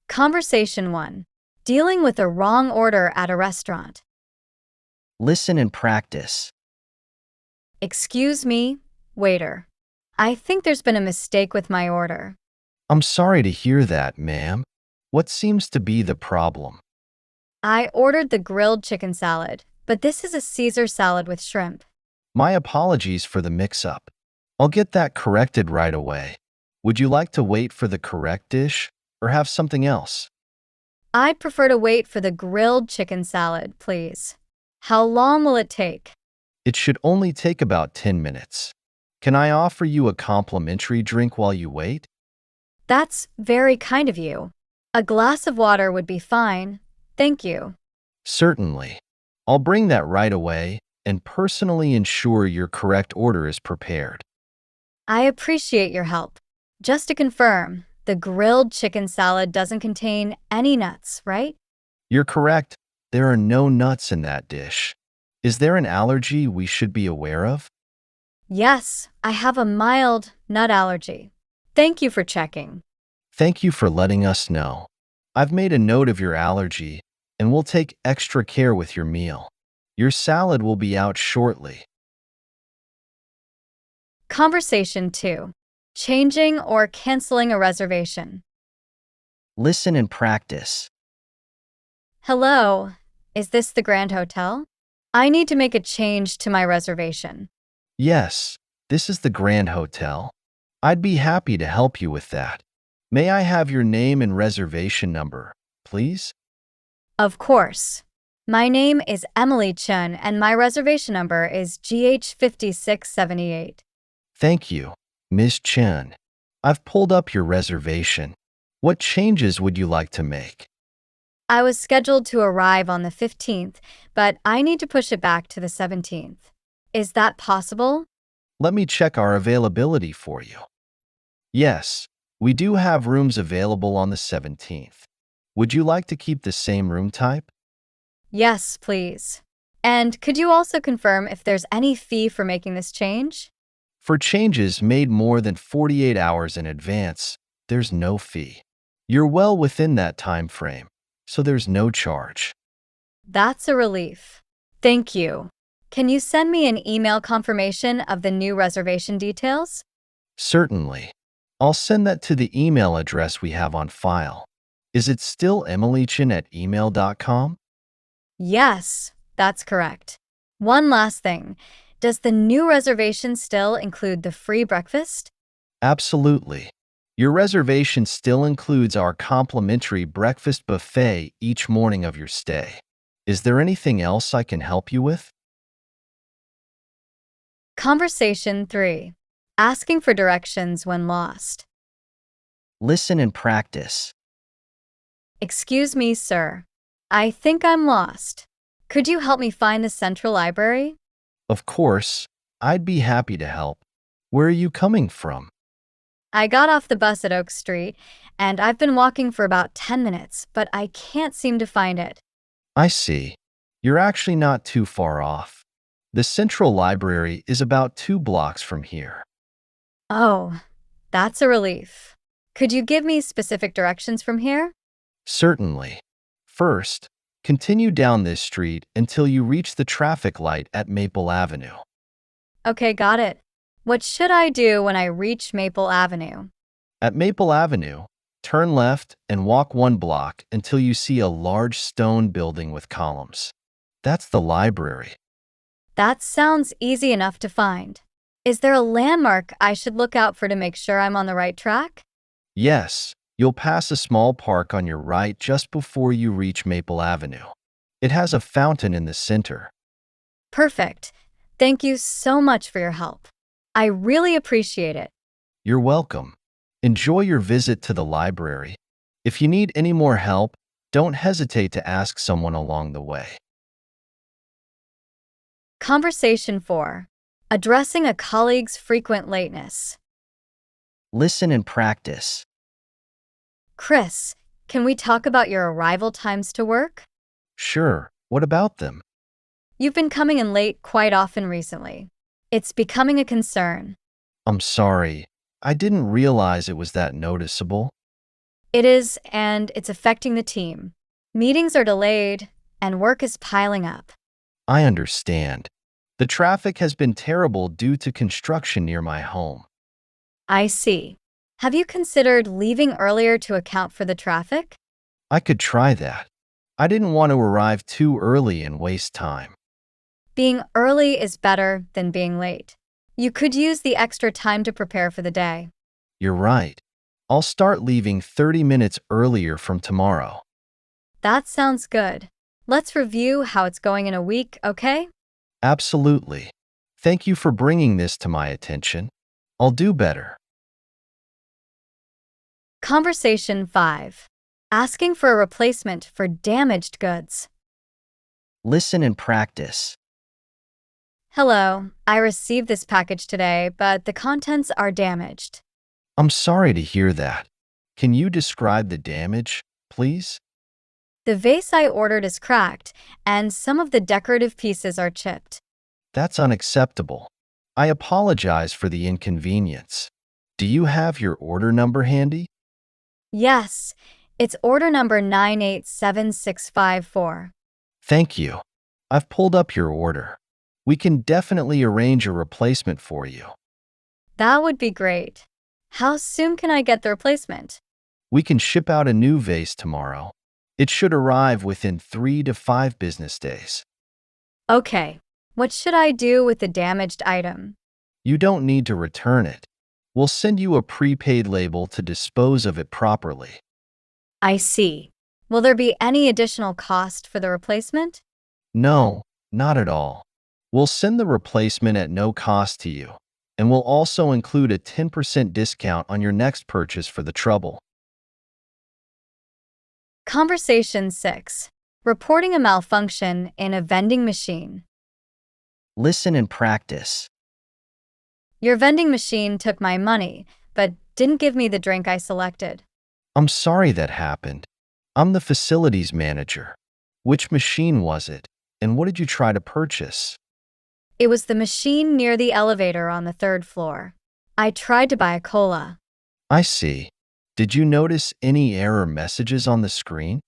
Conversation 1. Dealing with a wrong order at a restaurant. Listen and practice. Excuse me, waiter. I think there's been a mistake with my order. I'm sorry to hear that, ma'am. What seems to be the problem? I ordered the grilled chicken salad, but this is a Caesar salad with shrimp. My apologies for the mix-up. I'll get that corrected right away. Would you like to wait for the correct dish or have something else? I'd prefer to wait for the grilled chicken salad, please. How long will it take? It should only take about 10 minutes. Can I offer you a complimentary drink while you wait? That's very kind of you. A glass of water would be fine. Thank you. Certainly. I'll bring that right away and personally ensure your correct order is prepared. I appreciate your help. Just to confirm, the grilled chicken salad doesn't contain any nuts, right? You're correct. There are no nuts in that dish. Is there an allergy we should be aware of? Yes, I have a mild nut allergy. Thank you for checking. Thank you for letting us know. I've made a note of your allergy and we'll take extra care with your meal. Your salad will be out shortly. Conversation 2. Changing or canceling a reservation. Listen and practice. Hello, is this the Grand Hotel? I need to make a change to my reservation. Yes, this is the Grand Hotel. I'd be happy to help you with that. May I have your name and reservation number, please? Of course. My name is Emily Chun and my reservation number is GH5678. Thank you, Ms. Chen. I've pulled up your reservation. What changes would you like to make? I was scheduled to arrive on the 15th, but I need to push it back to the 17th. Is that possible? Let me check our availability for you. Yes, we do have rooms available on the 17th. Would you like to keep the same room type? Yes, please. And could you also confirm if there's any fee for making this change? For changes made more than 48 hours in advance, there's no fee. You're well within that time frame, so there's no charge. That's a relief. Thank you. Can you send me an email confirmation of the new reservation details? Certainly. I'll send that to the email address we have on file. Is it still emilychin@email.com? Yes, that's correct. One last thing. Does the new reservation still include the free breakfast? Absolutely. Your reservation still includes our complimentary breakfast buffet each morning of your stay. Is there anything else I can help you with? Conversation 3. Asking for directions when lost. Listen and practice. Excuse me, sir. I think I'm lost. Could you help me find the central library? Of course, I'd be happy to help. Where are you coming from? I got off the bus at Oak Street, and I've been walking for about 10 minutes, but I can't seem to find it. I see. You're actually not too far off. The central library is about 2 blocks from here. Oh, that's a relief. Could you give me specific directions from here? Certainly. First, continue down this street until you reach the traffic light at Maple Avenue. Okay, got it. What should I do when I reach Maple Avenue? At Maple Avenue, turn left and walk 1 block until you see a large stone building with columns. That's the library. That sounds easy enough to find. Is there a landmark I should look out for to make sure I'm on the right track? Yes, you'll pass a small park on your right just before you reach Maple Avenue. It has a fountain in the center. Perfect. Thank you so much for your help. I really appreciate it. You're welcome. Enjoy your visit to the library. If you need any more help, don't hesitate to ask someone along the way. Conversation 4. Addressing a colleague's frequent lateness. Listen and practice. Chris, can we talk about your arrival times to work? Sure, what about them? You've been coming in late quite often recently. It's becoming a concern. I'm sorry, I didn't realize it was that noticeable. It is, and it's affecting the team. Meetings are delayed, and work is piling up. I understand. The traffic has been terrible due to construction near my home. I see. Have you considered leaving earlier to account for the traffic? I could try that. I didn't want to arrive too early and waste time. Being early is better than being late. You could use the extra time to prepare for the day. You're right. I'll start leaving 30 minutes earlier from tomorrow. That sounds good. Let's review how it's going in a week, okay? Absolutely. Thank you for bringing this to my attention. I'll do better. Conversation 5. Asking for a replacement for damaged goods. Listen and practice. Hello, I received this package today, but the contents are damaged. I'm sorry to hear that. Can you describe the damage, please? The vase I ordered is cracked, and some of the decorative pieces are chipped. That's unacceptable. I apologize for the inconvenience. Do you have your order number handy? Yes, it's order number 987654. Thank you. I've pulled up your order. We can definitely arrange a replacement for you. That would be great. How soon can I get the replacement? We can ship out a new vase tomorrow. It should arrive within 3 to 5 business days. Okay, what should I do with the damaged item? You don't need to return it. We'll send you a prepaid label to dispose of it properly. I see. Will there be any additional cost for the replacement? No, not at all. We'll send the replacement at no cost to you, and we'll also include a 10% discount on your next purchase for the trouble. Conversation 6. Reporting a malfunction in a vending machine. Listen and practice. Your vending machine took my money, but didn't give me the drink I selected. I'm sorry that happened. I'm the facilities manager. Which machine was it, and what did you try to purchase? It was the machine near the elevator on the 3rd floor. I tried to buy a cola. I see. Did you notice any error messages on the screen?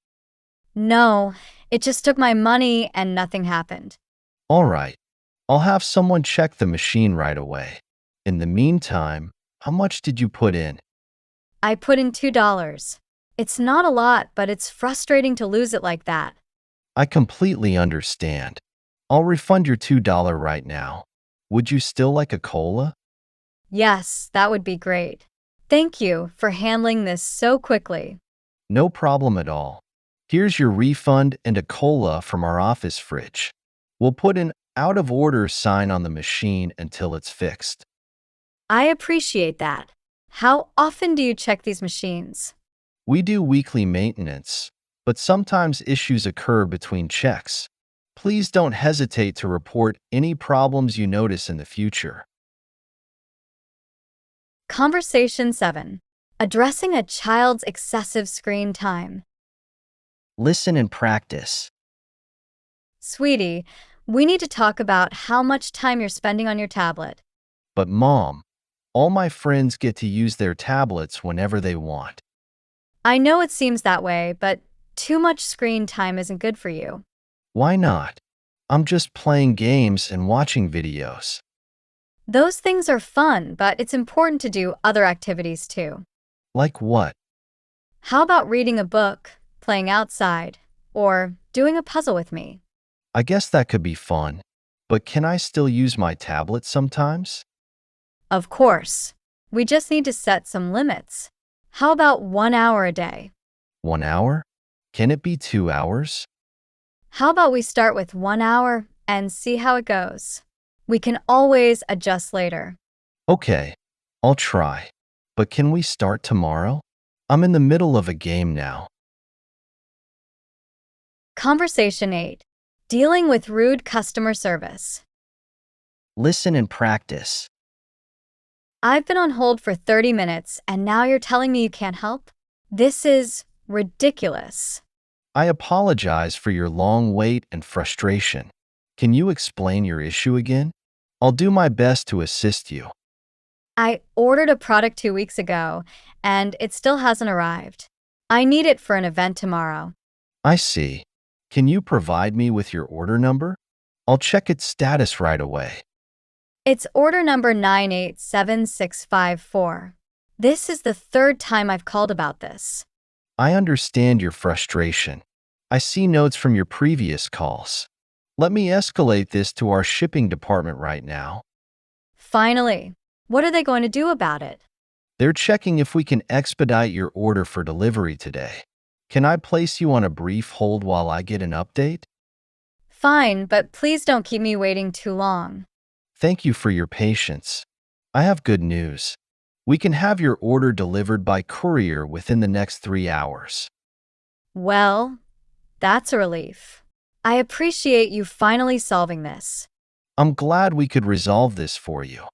No, it just took my money and nothing happened. All right. I'll have someone check the machine right away. In the meantime, how much did you put in? I put in $2. It's not a lot, but it's frustrating to lose it like that. I completely understand. I'll refund your $2 right now. Would you still like a cola? Yes, that would be great. Thank you for handling this so quickly. No problem at all. Here's your refund and a cola from our office fridge. We'll put an out of order sign on the machine until it's fixed. I appreciate that. How often do you check these machines? We do weekly maintenance, but sometimes issues occur between checks. Please don't hesitate to report any problems you notice in the future. Conversation 7. Addressing a child's excessive screen time. Listen and practice. Sweetie, we need to talk about how much time you're spending on your tablet. But Mom, all my friends get to use their tablets whenever they want. I know it seems that way, but too much screen time isn't good for you. Why not? I'm just playing games and watching videos. Those things are fun, but it's important to do other activities too. Like what? How about reading a book, playing outside, or doing a puzzle with me? I guess that could be fun. But can I still use my tablet sometimes? Of course. We just need to set some limits. How about 1 hour a day? 1 hour? Can it be 2 hours? How about we start with 1 hour and see how it goes? We can always adjust later. Okay, I'll try. But can we start tomorrow? I'm in the middle of a game now. Conversation 8. Dealing with rude customer service. Listen and practice. I've been on hold for 30 minutes and now you're telling me you can't help? This is ridiculous. I apologize for your long wait and frustration. Can you explain your issue again? I'll do my best to assist you. I ordered a product 2 weeks ago and it still hasn't arrived. I need it for an event tomorrow. I see. Can you provide me with your order number? I'll check its status right away. It's order number 987654. This is the third time I've called about this. I understand your frustration. I see notes from your previous calls. Let me escalate this to our shipping department right now. Finally, what are they going to do about it? They're checking if we can expedite your order for delivery today. Can I place you on a brief hold while I get an update? Fine, but please don't keep me waiting too long. Thank you for your patience. I have good news. We can have your order delivered by courier within the next 3 hours. Well, that's a relief. I appreciate you finally solving this. I'm glad we could resolve this for you.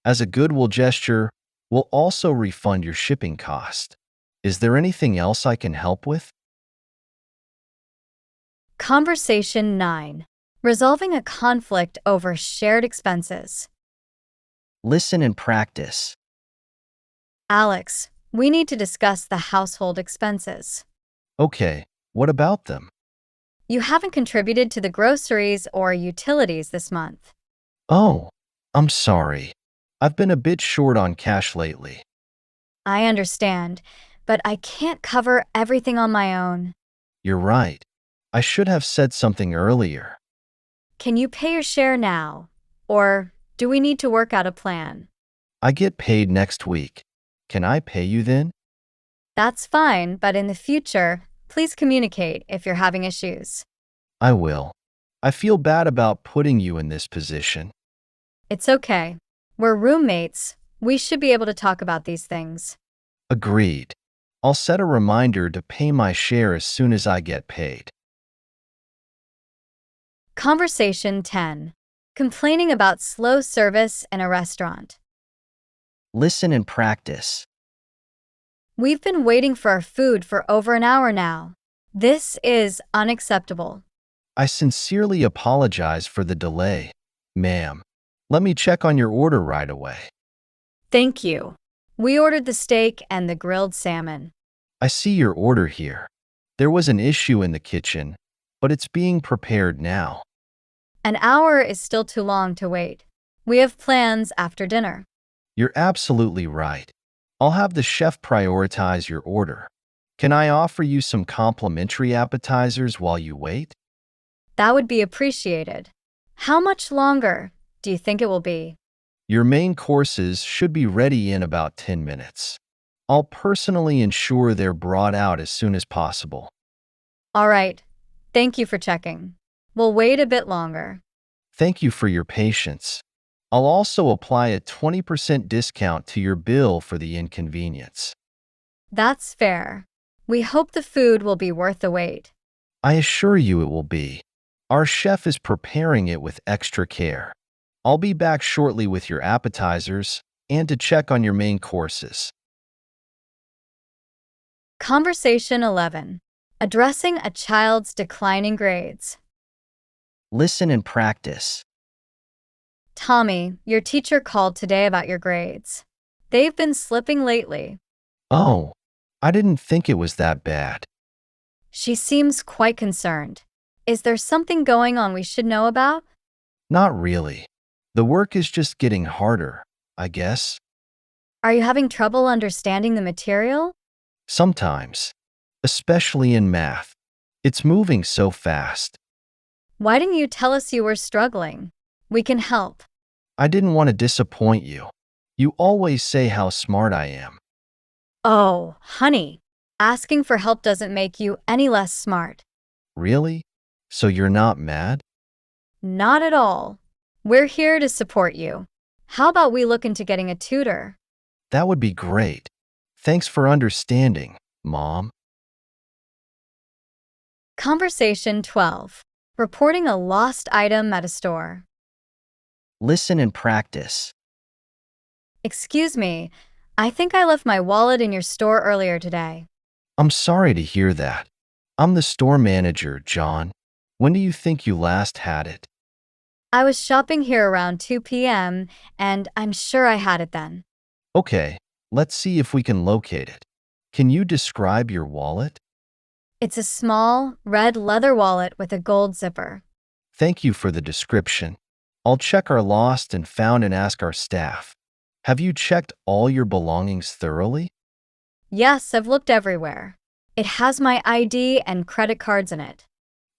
As a goodwill gesture, we'll also refund your shipping cost. Is there anything else I can help with? Conversation 9. Resolving a conflict over shared expenses. Listen and practice. Alex, we need to discuss the household expenses. Okay, what about them? You haven't contributed to the groceries or utilities this month. Oh, I'm sorry. I've been a bit short on cash lately. I understand, but I can't cover everything on my own. You're right. I should have said something earlier. Can you pay your share now? Or do we need to work out a plan? I get paid next week. Can I pay you then? That's fine, but in the future, please communicate if you're having issues. I will. I feel bad about putting you in this position. It's okay. We're roommates. We should be able to talk about these things. Agreed. I'll set a reminder to pay my share as soon as I get paid. Conversation 10. Complaining about slow service in a restaurant. Listen and practice. We've been waiting for our food for over an hour now. This is unacceptable. I sincerely apologize for the delay, ma'am. Let me check on your order right away. Thank you. We ordered the steak and the grilled salmon. I see your order here. There was an issue in the kitchen, but it's being prepared now. An hour is still too long to wait. We have plans after dinner. You're absolutely right. I'll have the chef prioritize your order. Can I offer you some complimentary appetizers while you wait? That would be appreciated. How much longer do you think it will be? Your main courses should be ready in about 10 minutes. I'll personally ensure they're brought out as soon as possible. All right. Thank you for checking. We'll wait a bit longer. Thank you for your patience. I'll also apply a 20% discount to your bill for the inconvenience. That's fair. We hope the food will be worth the wait. I assure you it will be. Our chef is preparing it with extra care. I'll be back shortly with your appetizers and to check on your main courses. Conversation 11. Addressing a child's declining grades. Listen and practice. Tommy, your teacher called today about your grades. They've been slipping lately. Oh, I didn't think it was that bad. She seems quite concerned. Is there something going on we should know about? Not really. The work is just getting harder, I guess. Are you having trouble understanding the material? Sometimes, especially in math. It's moving so fast. Why didn't you tell us you were struggling? We can help. I didn't want to disappoint you. You always say how smart I am. Oh, honey, asking for help doesn't make you any less smart. Really? So you're not mad? Not at all. We're here to support you. How about we look into getting a tutor? That would be great. Thanks for understanding, Mom. Conversation 12. Reporting a lost item at a store. Listen and practice. Excuse me, I think I left my wallet in your store earlier today. I'm sorry to hear that. I'm the store manager, John. When do you think you last had it? I was shopping here around 2 p.m., and I'm sure I had it then. Okay, let's see if we can locate it. Can you describe your wallet? It's a small, red leather wallet with a gold zipper. Thank you for the description. I'll check our lost and found and ask our staff. Have you checked all your belongings thoroughly? Yes, I've looked everywhere. It has my ID and credit cards in it.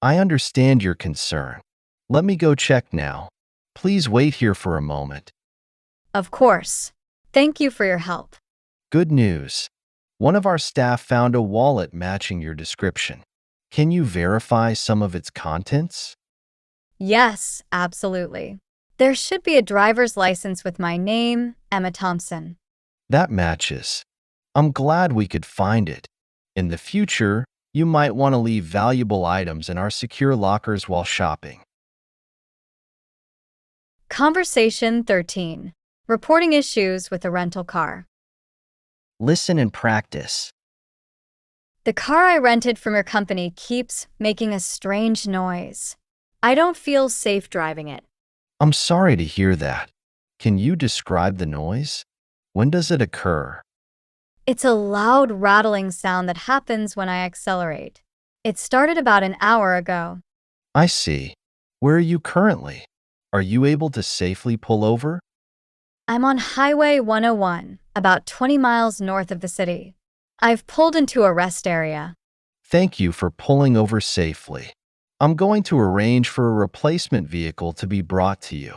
I understand your concern. Let me go check now. Please wait here for a moment. Of course. Thank you for your help. Good news. One of our staff found a wallet matching your description. Can you verify some of its contents? Yes, absolutely. There should be a driver's license with my name, Emma Thompson. That matches. I'm glad we could find it. In the future, you might want to leave valuable items in our secure lockers while shopping. Conversation 13. Reporting issues with a rental car. Listen and practice. The car I rented from your company keeps making a strange noise. I don't feel safe driving it. I'm sorry to hear that. Can you describe the noise? When does it occur? It's a loud rattling sound that happens when I accelerate. It started about an hour ago. I see. Where are you currently? Are you able to safely pull over? I'm on Highway 101, about 20 miles north of the city. I've pulled into a rest area. Thank you for pulling over safely. I'm going to arrange for a replacement vehicle to be brought to you.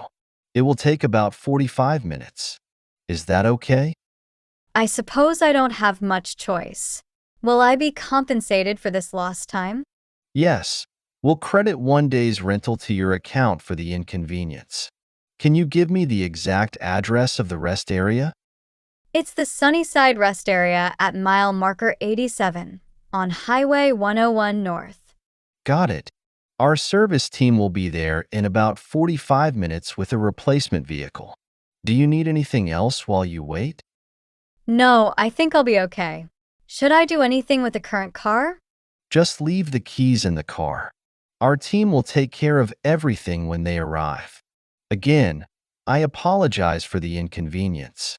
It will take about 45 minutes. Is that okay? I suppose I don't have much choice. Will I be compensated for this lost time? Yes. We'll credit 1 day's rental to your account for the inconvenience. Can you give me the exact address of the rest area? It's the Sunnyside Rest Area at mile marker 87 on Highway 101 North. Got it. Our service team will be there in about 45 minutes with a replacement vehicle. Do you need anything else while you wait? No, I think I'll be okay. Should I do anything with the current car? Just leave the keys in the car. Our team will take care of everything when they arrive. Again, I apologize for the inconvenience.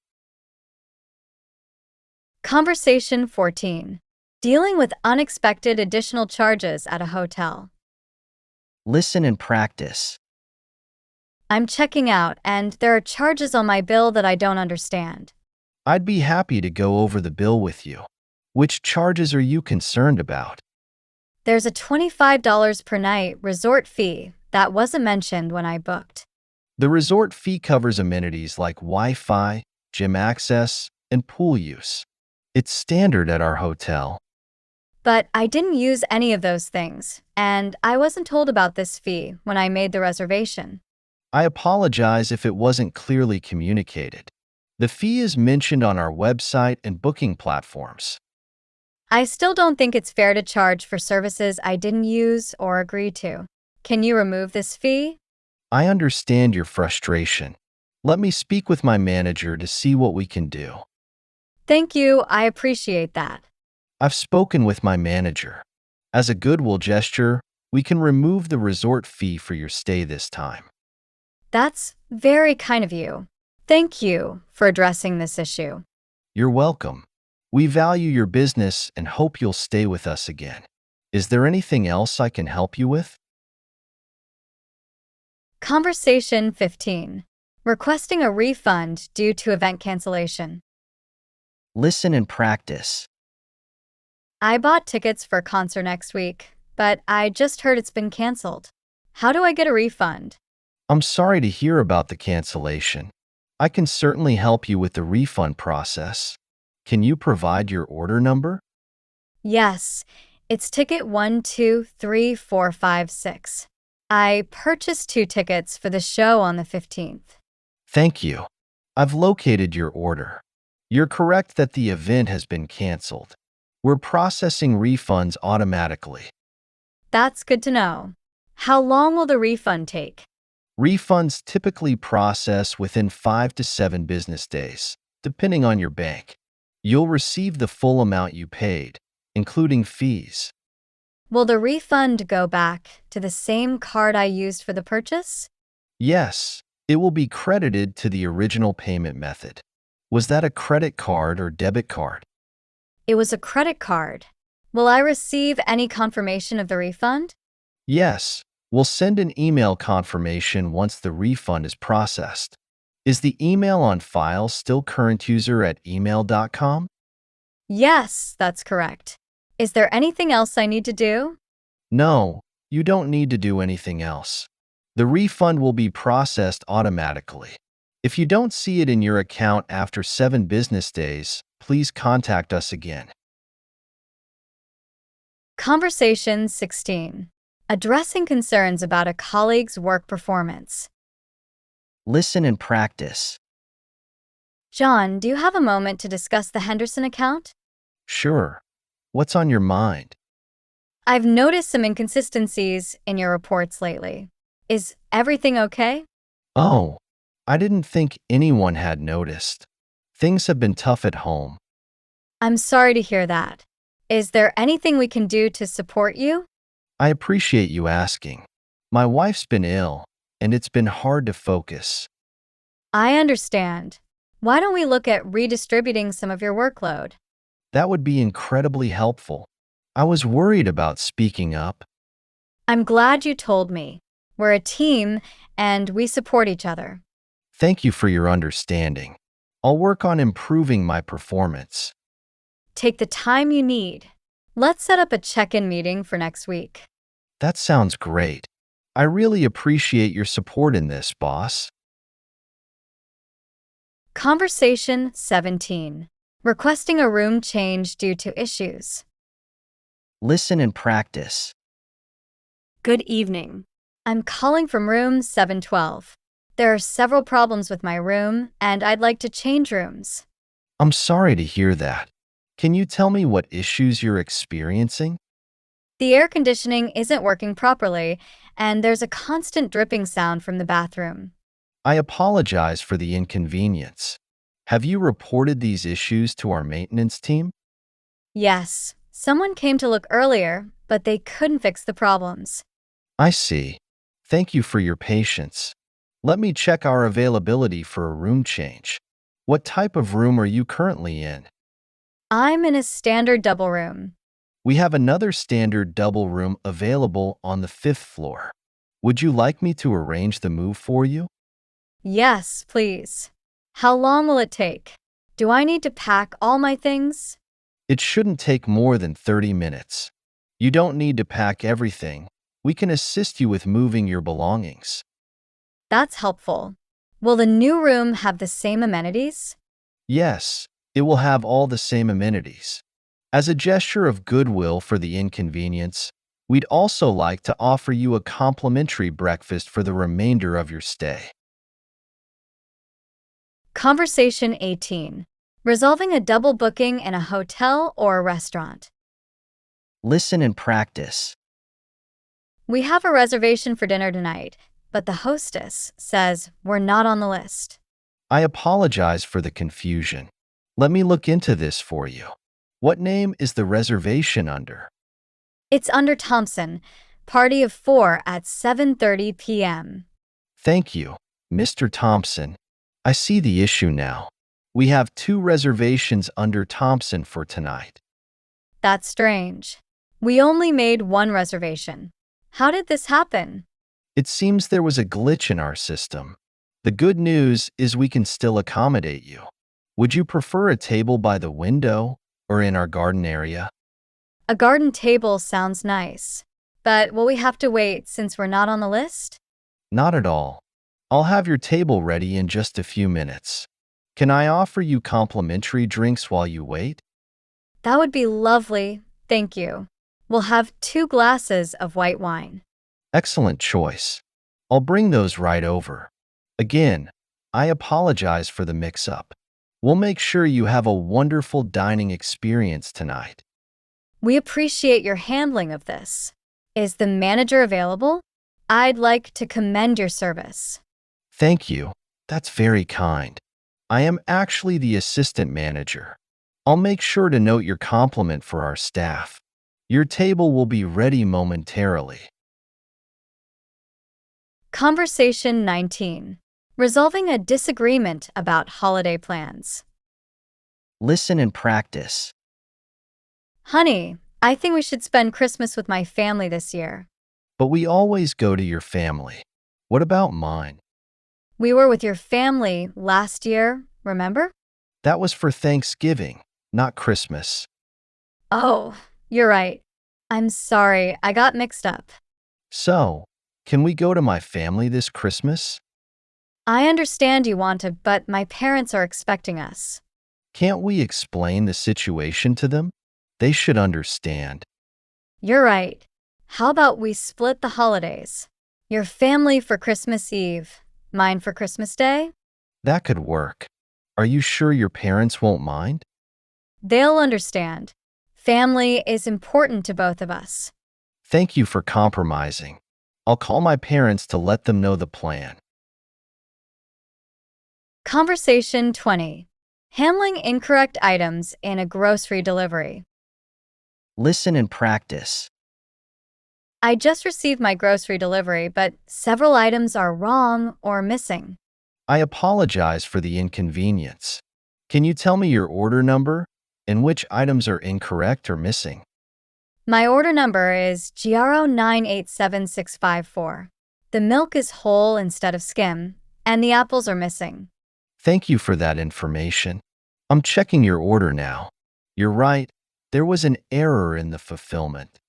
Conversation 14. Dealing with unexpected additional charges at a hotel. Listen and practice. I'm checking out, and there are charges on my bill that I don't understand. I'd be happy to go over the bill with you. Which charges are you concerned about? There's a $25 per night resort fee that wasn't mentioned when I booked. The resort fee covers amenities like Wi-Fi, gym access, and pool use. It's standard at our hotel. But I didn't use any of those things, and I wasn't told about this fee when I made the reservation. I apologize if it wasn't clearly communicated. The fee is mentioned on our website and booking platforms. I still don't think it's fair to charge for services I didn't use or agree to. Can you remove this fee? I understand your frustration. Let me speak with my manager to see what we can do. Thank you, I appreciate that. I've spoken with my manager. As a goodwill gesture, we can remove the resort fee for your stay this time. That's very kind of you. Thank you for addressing this issue. You're welcome. We value your business and hope you'll stay with us again. Is there anything else I can help you with? Conversation 15. Requesting a refund due to event cancellation. Listen and practice. I bought tickets for a concert next week, but I just heard it's been canceled. How do I get a refund? I'm sorry to hear about the cancellation. I can certainly help you with the refund process. Can you provide your order number? Yes, it's ticket 123456. I purchased 2 tickets for the show on the 15th. Thank you. I've located your order. You're correct that the event has been canceled. We're processing refunds automatically. That's good to know. How long will the refund take? Refunds typically process within 5 to 7 business days, depending on your bank. You'll receive the full amount you paid, including fees. Will the refund go back to the same card I used for the purchase? Yes, it will be credited to the original payment method. Was that a credit card or debit card? It was a credit card. Will I receive any confirmation of the refund? Yes, we'll send an email confirmation once the refund is processed. Is the email on file still currentuser@email.com? Yes, that's correct. Is there anything else I need to do? No, you don't need to do anything else. The refund will be processed automatically. If you don't see it in your account after 7 business days, please contact us again. Conversation 16. Addressing concerns about a colleague's work performance. Listen and practice. John, do you have a moment to discuss the Henderson account? Sure. What's on your mind? I've noticed some inconsistencies in your reports lately. Is everything okay? Oh, I didn't think anyone had noticed. Things have been tough at home. I'm sorry to hear that. Is there anything we can do to support you? I appreciate you asking. My wife's been ill, and it's been hard to focus. I understand. Why don't we look at redistributing some of your workload? That would be incredibly helpful. I was worried about speaking up. I'm glad you told me. We're a team and we support each other. Thank you for your understanding. I'll work on improving my performance. Take the time you need. Let's set up a check-in meeting for next week. That sounds great. I really appreciate your support in this, boss. Conversation 17. Requesting a room change due to issues. Listen and practice. Good evening. I'm calling from room 712. There are several problems with my room, and I'd like to change rooms. I'm sorry to hear that. Can you tell me what issues you're experiencing? The air conditioning isn't working properly, and there's a constant dripping sound from the bathroom. I apologize for the inconvenience. Have you reported these issues to our maintenance team? Yes, someone came to look earlier, but they couldn't fix the problems. I see. Thank you for your patience. Let me check our availability for a room change. What type of room are you currently in? I'm in a standard double room. We have another standard double room available on the 5th floor. Would you like me to arrange the move for you? Yes, please. How long will it take? Do I need to pack all my things? It shouldn't take more than 30 minutes. You don't need to pack everything. We can assist you with moving your belongings. That's helpful. Will the new room have the same amenities? Yes, it will have all the same amenities. As a gesture of goodwill for the inconvenience, we'd also like to offer you a complimentary breakfast for the remainder of your stay. Conversation 18. Resolving a double booking in a hotel or a restaurant. Listen and practice. We have a reservation for dinner tonight, but the hostess says we're not on the list. I apologize for the confusion. Let me look into this for you. What name is the reservation under? It's under Thompson, party of 4 at 7:30 p.m. Thank you, Mr. Thompson. I see the issue now. We have 2 reservations under Thompson for tonight. That's strange. We only made one reservation. How did this happen? It seems there was a glitch in our system. The good news is we can still accommodate you. Would you prefer a table by the window or in our garden area? A garden table sounds nice. But will we have to wait since we're not on the list? Not at all. I'll have your table ready in just a few minutes. Can I offer you complimentary drinks while you wait? That would be lovely. Thank you. We'll have 2 glasses of white wine. Excellent choice. I'll bring those right over. Again, I apologize for the mix-up. We'll make sure you have a wonderful dining experience tonight. We appreciate your handling of this. Is the manager available? I'd like to commend your service. Thank you. That's very kind. I am actually the assistant manager. I'll make sure to note your compliment for our staff. Your table will be ready momentarily. Conversation 19. Resolving a disagreement about holiday plans. Listen and practice. Honey, I think we should spend Christmas with my family this year. But we always go to your family. What about mine? We were with your family last year, remember? That was for Thanksgiving, not Christmas. Oh, you're right. I'm sorry, I got mixed up. So, can we go to my family this Christmas? I understand you want to, but my parents are expecting us. Can't we explain the situation to them? They should understand. You're right. How about we split the holidays? Your family for Christmas Eve, mine for Christmas Day? That could work. Are you sure your parents won't mind? They'll understand. Family is important to both of us. Thank you for compromising. I'll call my parents to let them know the plan. Conversation 20. Handling incorrect items in a grocery delivery. Listen and practice. I just received my grocery delivery, but several items are wrong or missing. I apologize for the inconvenience. Can you tell me your order number and which items are incorrect or missing? My order number is GRO987654. The milk is whole instead of skim, and the apples are missing. Thank you for that information. I'm checking your order now. You're right, there was an error in the fulfillment.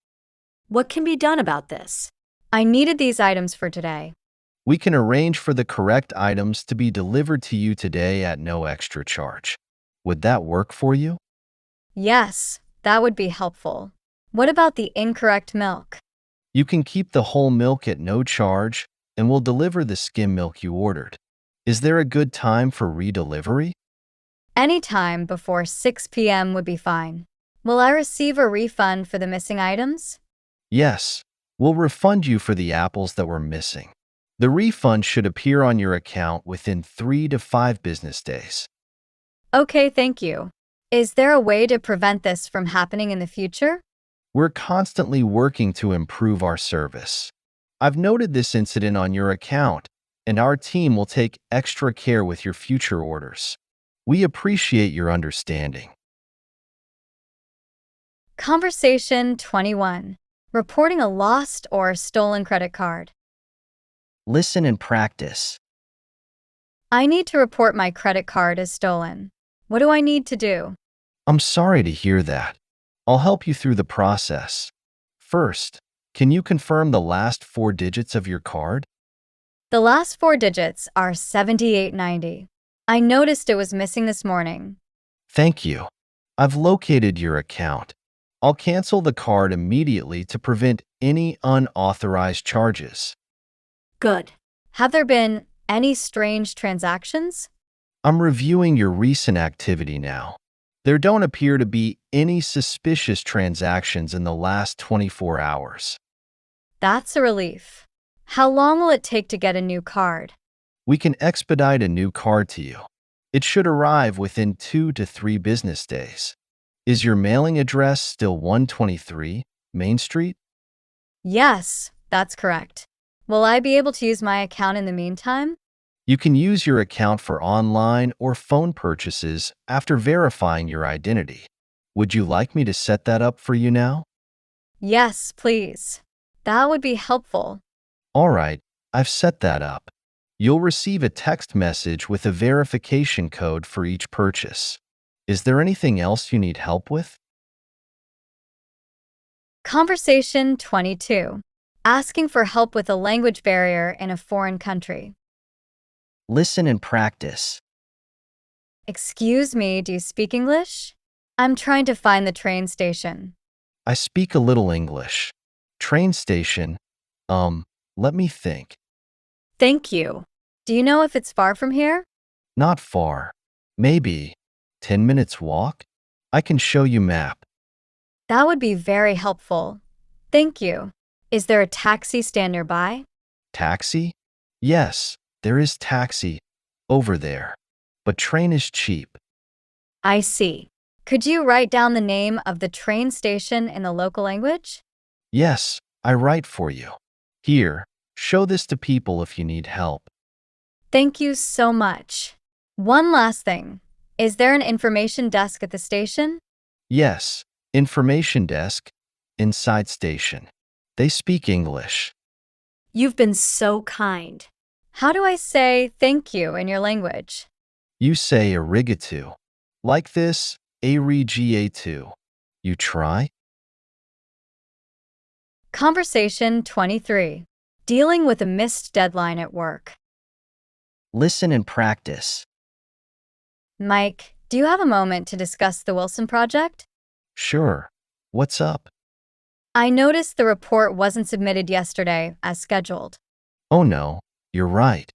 What can be done about this? I needed these items for today. We can arrange for the correct items to be delivered to you today at no extra charge. Would that work for you? Yes, that would be helpful. What about the incorrect milk? You can keep the whole milk at no charge, and we'll deliver the skim milk you ordered. Is there a good time for redelivery? Any time before 6 p.m. would be fine. Will I receive a refund for the missing items? Yes, we'll refund you for the apples that were missing. The refund should appear on your account within 3 to 5 business days. Okay, thank you. Is there a way to prevent this from happening in the future? We're constantly working to improve our service. I've noted this incident on your account, and our team will take extra care with your future orders. We appreciate your understanding. Conversation 21. Reporting a lost or stolen credit card. Listen and practice. I need to report my credit card as stolen. What do I need to do? I'm sorry to hear that. I'll help you through the process. First, can you confirm the last 4 digits of your card? The last 4 digits are 7890. I noticed it was missing this morning. Thank you. I've located your account. I'll cancel the card immediately to prevent any unauthorized charges. Good. Have there been any strange transactions? I'm reviewing your recent activity now. There don't appear to be any suspicious transactions in the last 24 hours. That's a relief. How long will it take to get a new card? We can expedite a new card to you. It should arrive within 2 to 3 business days. Is your mailing address still 123 Main Street? Yes, that's correct. Will I be able to use my account in the meantime? You can use your account for online or phone purchases after verifying your identity. Would you like me to set that up for you now? Yes, please. That would be helpful. All right, I've set that up. You'll receive a text message with a verification code for each purchase. Is there anything else you need help with? Conversation 22. Asking for help with a language barrier in a foreign country. Listen and practice. Excuse me, do you speak English? I'm trying to find the train station. I speak a little English. Train station. Let me think. Thank you. Do you know if it's far from here? Not far. Maybe 10 minutes walk? I can show you map. That would be very helpful. Thank you. Is there a taxi stand nearby? Taxi? Yes, there is taxi over there. But train is cheap. I see. Could you write down the name of the train station in the local language? Yes, I write for you. Here, show this to people if you need help. Thank you so much. One last thing. Is there an information desk at the station? Yes, Information desk, inside station. They speak English. You've been so kind. How do I say thank you in your language? You say arigato. Like this, arigato. You try? Conversation 23. Dealing with a missed deadline at work. Listen and practice. Mike, do you have a moment to discuss the Wilson project? Sure. What's up? I noticed the report wasn't submitted yesterday as scheduled. Oh no, you're right.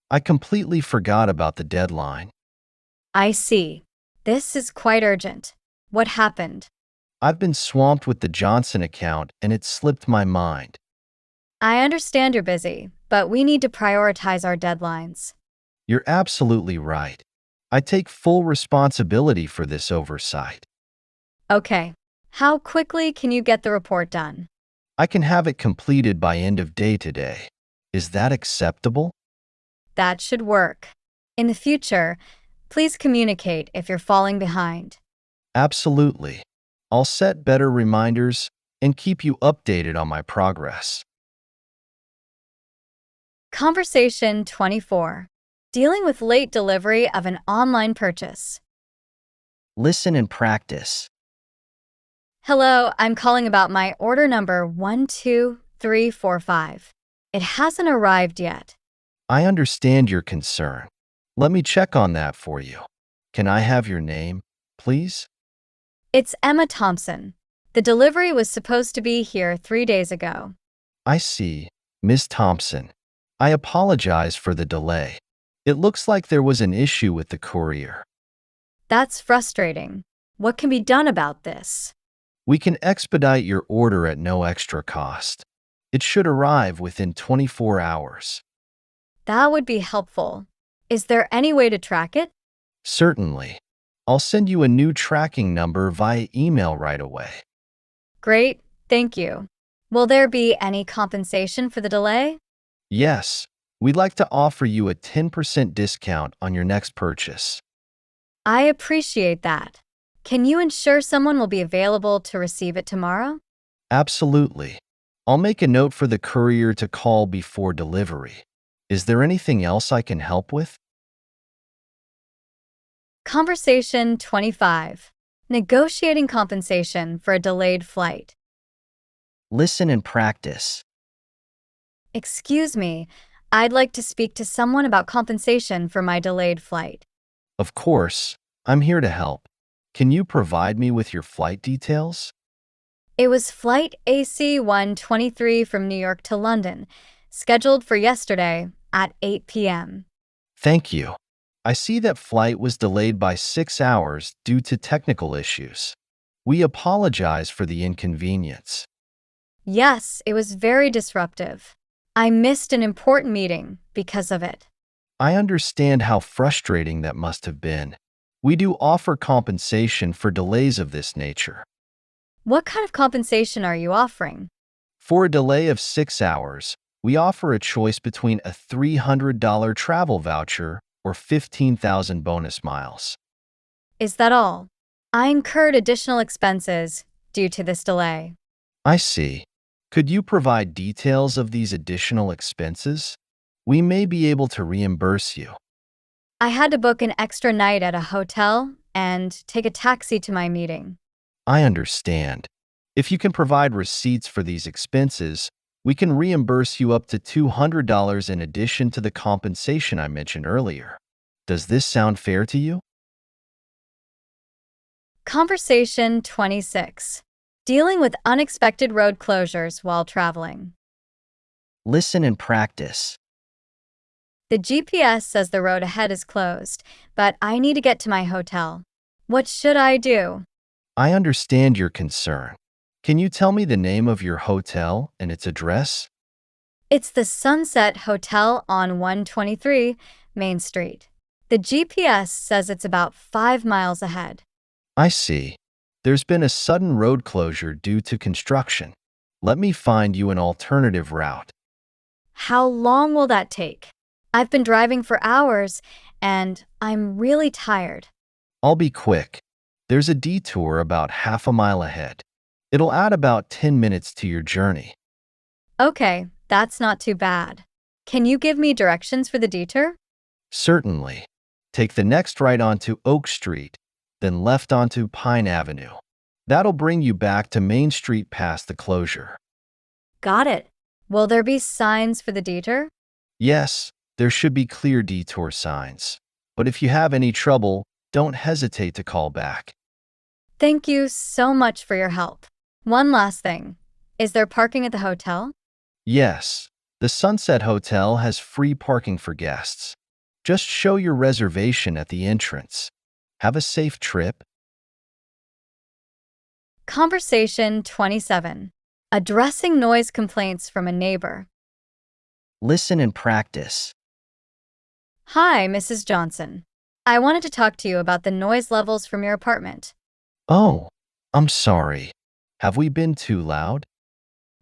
I completely forgot about the deadline. I see. This is quite urgent. What happened? I've been swamped with the Johnson account and it slipped my mind. I understand you're busy, but we need to prioritize our deadlines. You're absolutely right. I take full responsibility for this oversight. Okay. How quickly can you get the report done? I can have it completed by end of day today. Is that acceptable? That should work. In the future, please communicate if you're falling behind. Absolutely. I'll set better reminders and keep you updated on my progress. Conversation 24. Dealing with late delivery of an online purchase. Listen and practice. Hello, I'm calling about my order number 12345. It hasn't arrived yet. I understand your concern. Let me check on that for you. Can I have your name, please? It's Emma Thompson. The delivery was supposed to be here 3 days ago. I see, Miss Thompson. I apologize for the delay. It looks like there was an issue with the courier. That's frustrating. What can be done about this? We can expedite your order at no extra cost. It should arrive within 24 hours. That would be helpful. Is there any way to track it? Certainly. I'll send you a new tracking number via email right away. Great, thank you. Will there be any compensation for the delay? Yes, we'd like to offer you a 10% discount on your next purchase. I appreciate that. Can you ensure someone will be available to receive it tomorrow? Absolutely. I'll make a note for the courier to call before delivery. Is there anything else I can help with? Conversation 25. Negotiating compensation for a delayed flight. Listen and practice. Excuse me, I'd like to speak to someone about compensation for my delayed flight. Of course, I'm here to help. Can you provide me with your flight details? It was flight AC 123 from New York to London, scheduled for yesterday at 8 p.m. Thank you. I see that flight was delayed by 6 hours due to technical issues. We apologize for the inconvenience. Yes, it was very disruptive. I missed an important meeting because of it. I understand how frustrating that must have been. We do offer compensation for delays of this nature. What kind of compensation are you offering? For a delay of 6 hours, we offer a choice between a $300 travel voucher or 15,000 bonus miles. Is that all? I incurred additional expenses due to this delay. I see. Could you provide details of these additional expenses? We may be able to reimburse you. I had to book an extra night at a hotel and take a taxi to my meeting. I understand. If you can provide receipts for these expenses, we can reimburse you up to $200 in addition to the compensation I mentioned earlier. Does this sound fair to you? Conversation 26. Dealing with unexpected road closures while traveling. Listen and practice. The GPS says the road ahead is closed, but I need to get to my hotel. What should I do? I understand your concern. Can you tell me the name of your hotel and its address? It's the Sunset Hotel on 123 Main Street. The GPS says it's about 5 miles ahead. I see. There's been a sudden road closure due to construction. Let me find you an alternative route. How long will that take? I've been driving for hours, and I'm really tired. I'll be quick. There's a detour about half a mile ahead. It'll add about 10 minutes to your journey. Okay, that's not too bad. Can you give me directions for the detour? Certainly. Take the next right onto Oak Street, then left onto Pine Avenue. That'll bring you back to Main Street past the closure. Got it. Will there be signs for the detour? Yes, there should be clear detour signs. But if you have any trouble, don't hesitate to call back. Thank you so much for your help. One last thing. Is there parking at the hotel? Yes, the Sunset Hotel has free parking for guests. Just show your reservation at the entrance. Have a safe trip. Conversation 27. Addressing noise complaints from a neighbor. Listen and practice. Hi, Mrs. Johnson. I wanted to talk to you about the noise levels from your apartment. Oh, I'm sorry. Have we been too loud?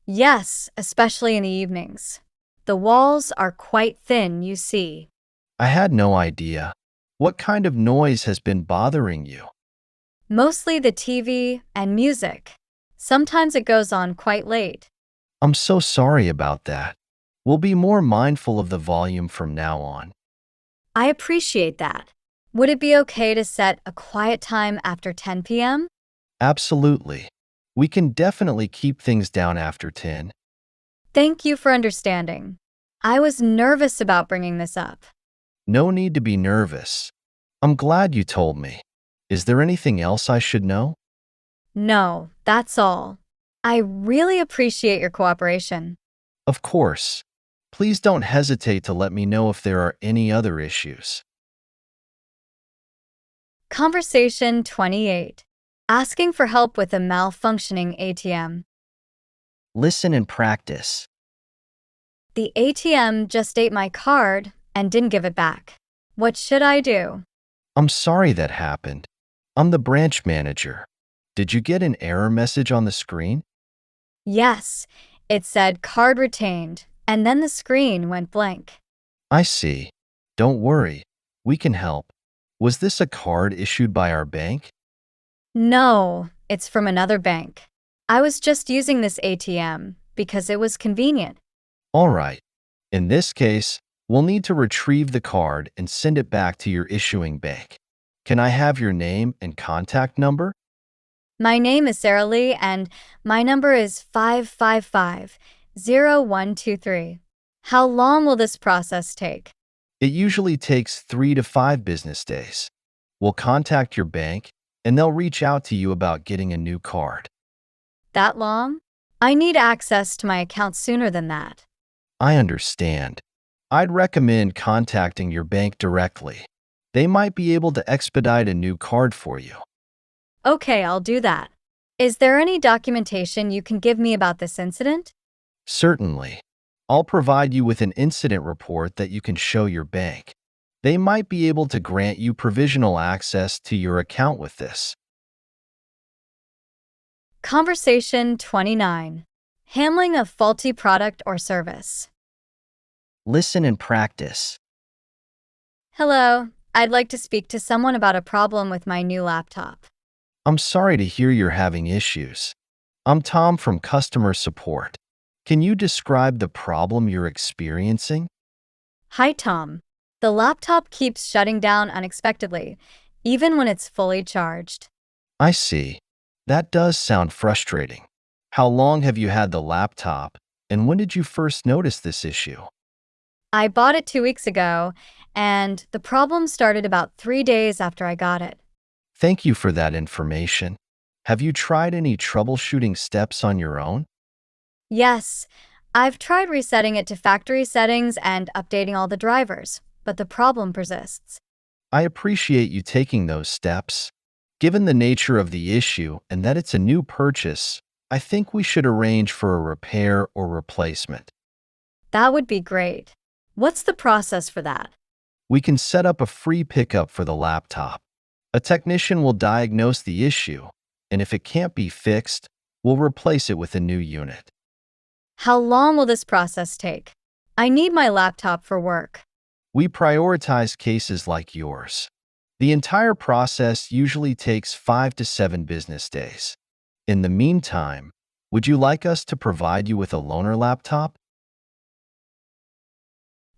Yes, especially in the evenings. The walls are quite thin, you see. I had no idea. What kind of noise has been bothering you? Mostly the TV and music. Sometimes it goes on quite late. I'm so sorry about that. We'll be more mindful of the volume from now on. I appreciate that. Would it be okay to set a quiet time after 10 p.m.? Absolutely. We can definitely keep things down after 10. Thank you for understanding. I was nervous about bringing this up. No need to be nervous. I'm glad you told me. Is there anything else I should know? No, that's all. I really appreciate your cooperation. Of course. Please don't hesitate to let me know if there are any other issues. Conversation 28. Asking for help with a malfunctioning ATM. Listen and practice. The ATM just ate my card and didn't give it back. What should I do? I'm sorry that happened. I'm the branch manager. Did you get an error message on the screen? Yes, it said card retained, and then the screen went blank. I see. Don't worry. We can help. Was this a card issued by our bank? No, it's from another bank. I was just using this ATM because it was convenient. All right. In this case, we'll need to retrieve the card and send it back to your issuing bank. Can I have your name and contact number? My name is Sarah Lee and my number is 555-0123. How long will this process take? It usually takes 3 to 5 business days. We'll contact your bank, and they'll reach out to you about getting a new card. That long? I need access to my account sooner than that. I understand. I'd recommend contacting your bank directly. They might be able to expedite a new card for you. Okay, I'll do that. Is there any documentation you can give me about this incident? Certainly. I'll provide you with an incident report that you can show your bank. They might be able to grant you provisional access to your account with this. Conversation 29. Handling a faulty product or service. Listen and practice. Hello, I'd like to speak to someone about a problem with my new laptop. I'm sorry to hear you're having issues. I'm Tom from customer support. Can you describe the problem you're experiencing? Hi, Tom. The laptop keeps shutting down unexpectedly, even when it's fully charged. I see. That does sound frustrating. How long have you had the laptop, and when did you first notice this issue? I bought it 2 weeks ago, and the problem started about 3 days after I got it. Thank you for that information. Have you tried any troubleshooting steps on your own? Yes, I've tried resetting it to factory settings and updating all the drivers, but the problem persists. I appreciate you taking those steps. Given the nature of the issue and that it's a new purchase, I think we should arrange for a repair or replacement. That would be great. What's the process for that? We can set up a free pickup for the laptop. A technician will diagnose the issue, and if it can't be fixed, we'll replace it with a new unit. How long will this process take? I need my laptop for work. We prioritize cases like yours. The entire process usually takes 5 to 7 business days. In the meantime, would you like us to provide you with a loaner laptop?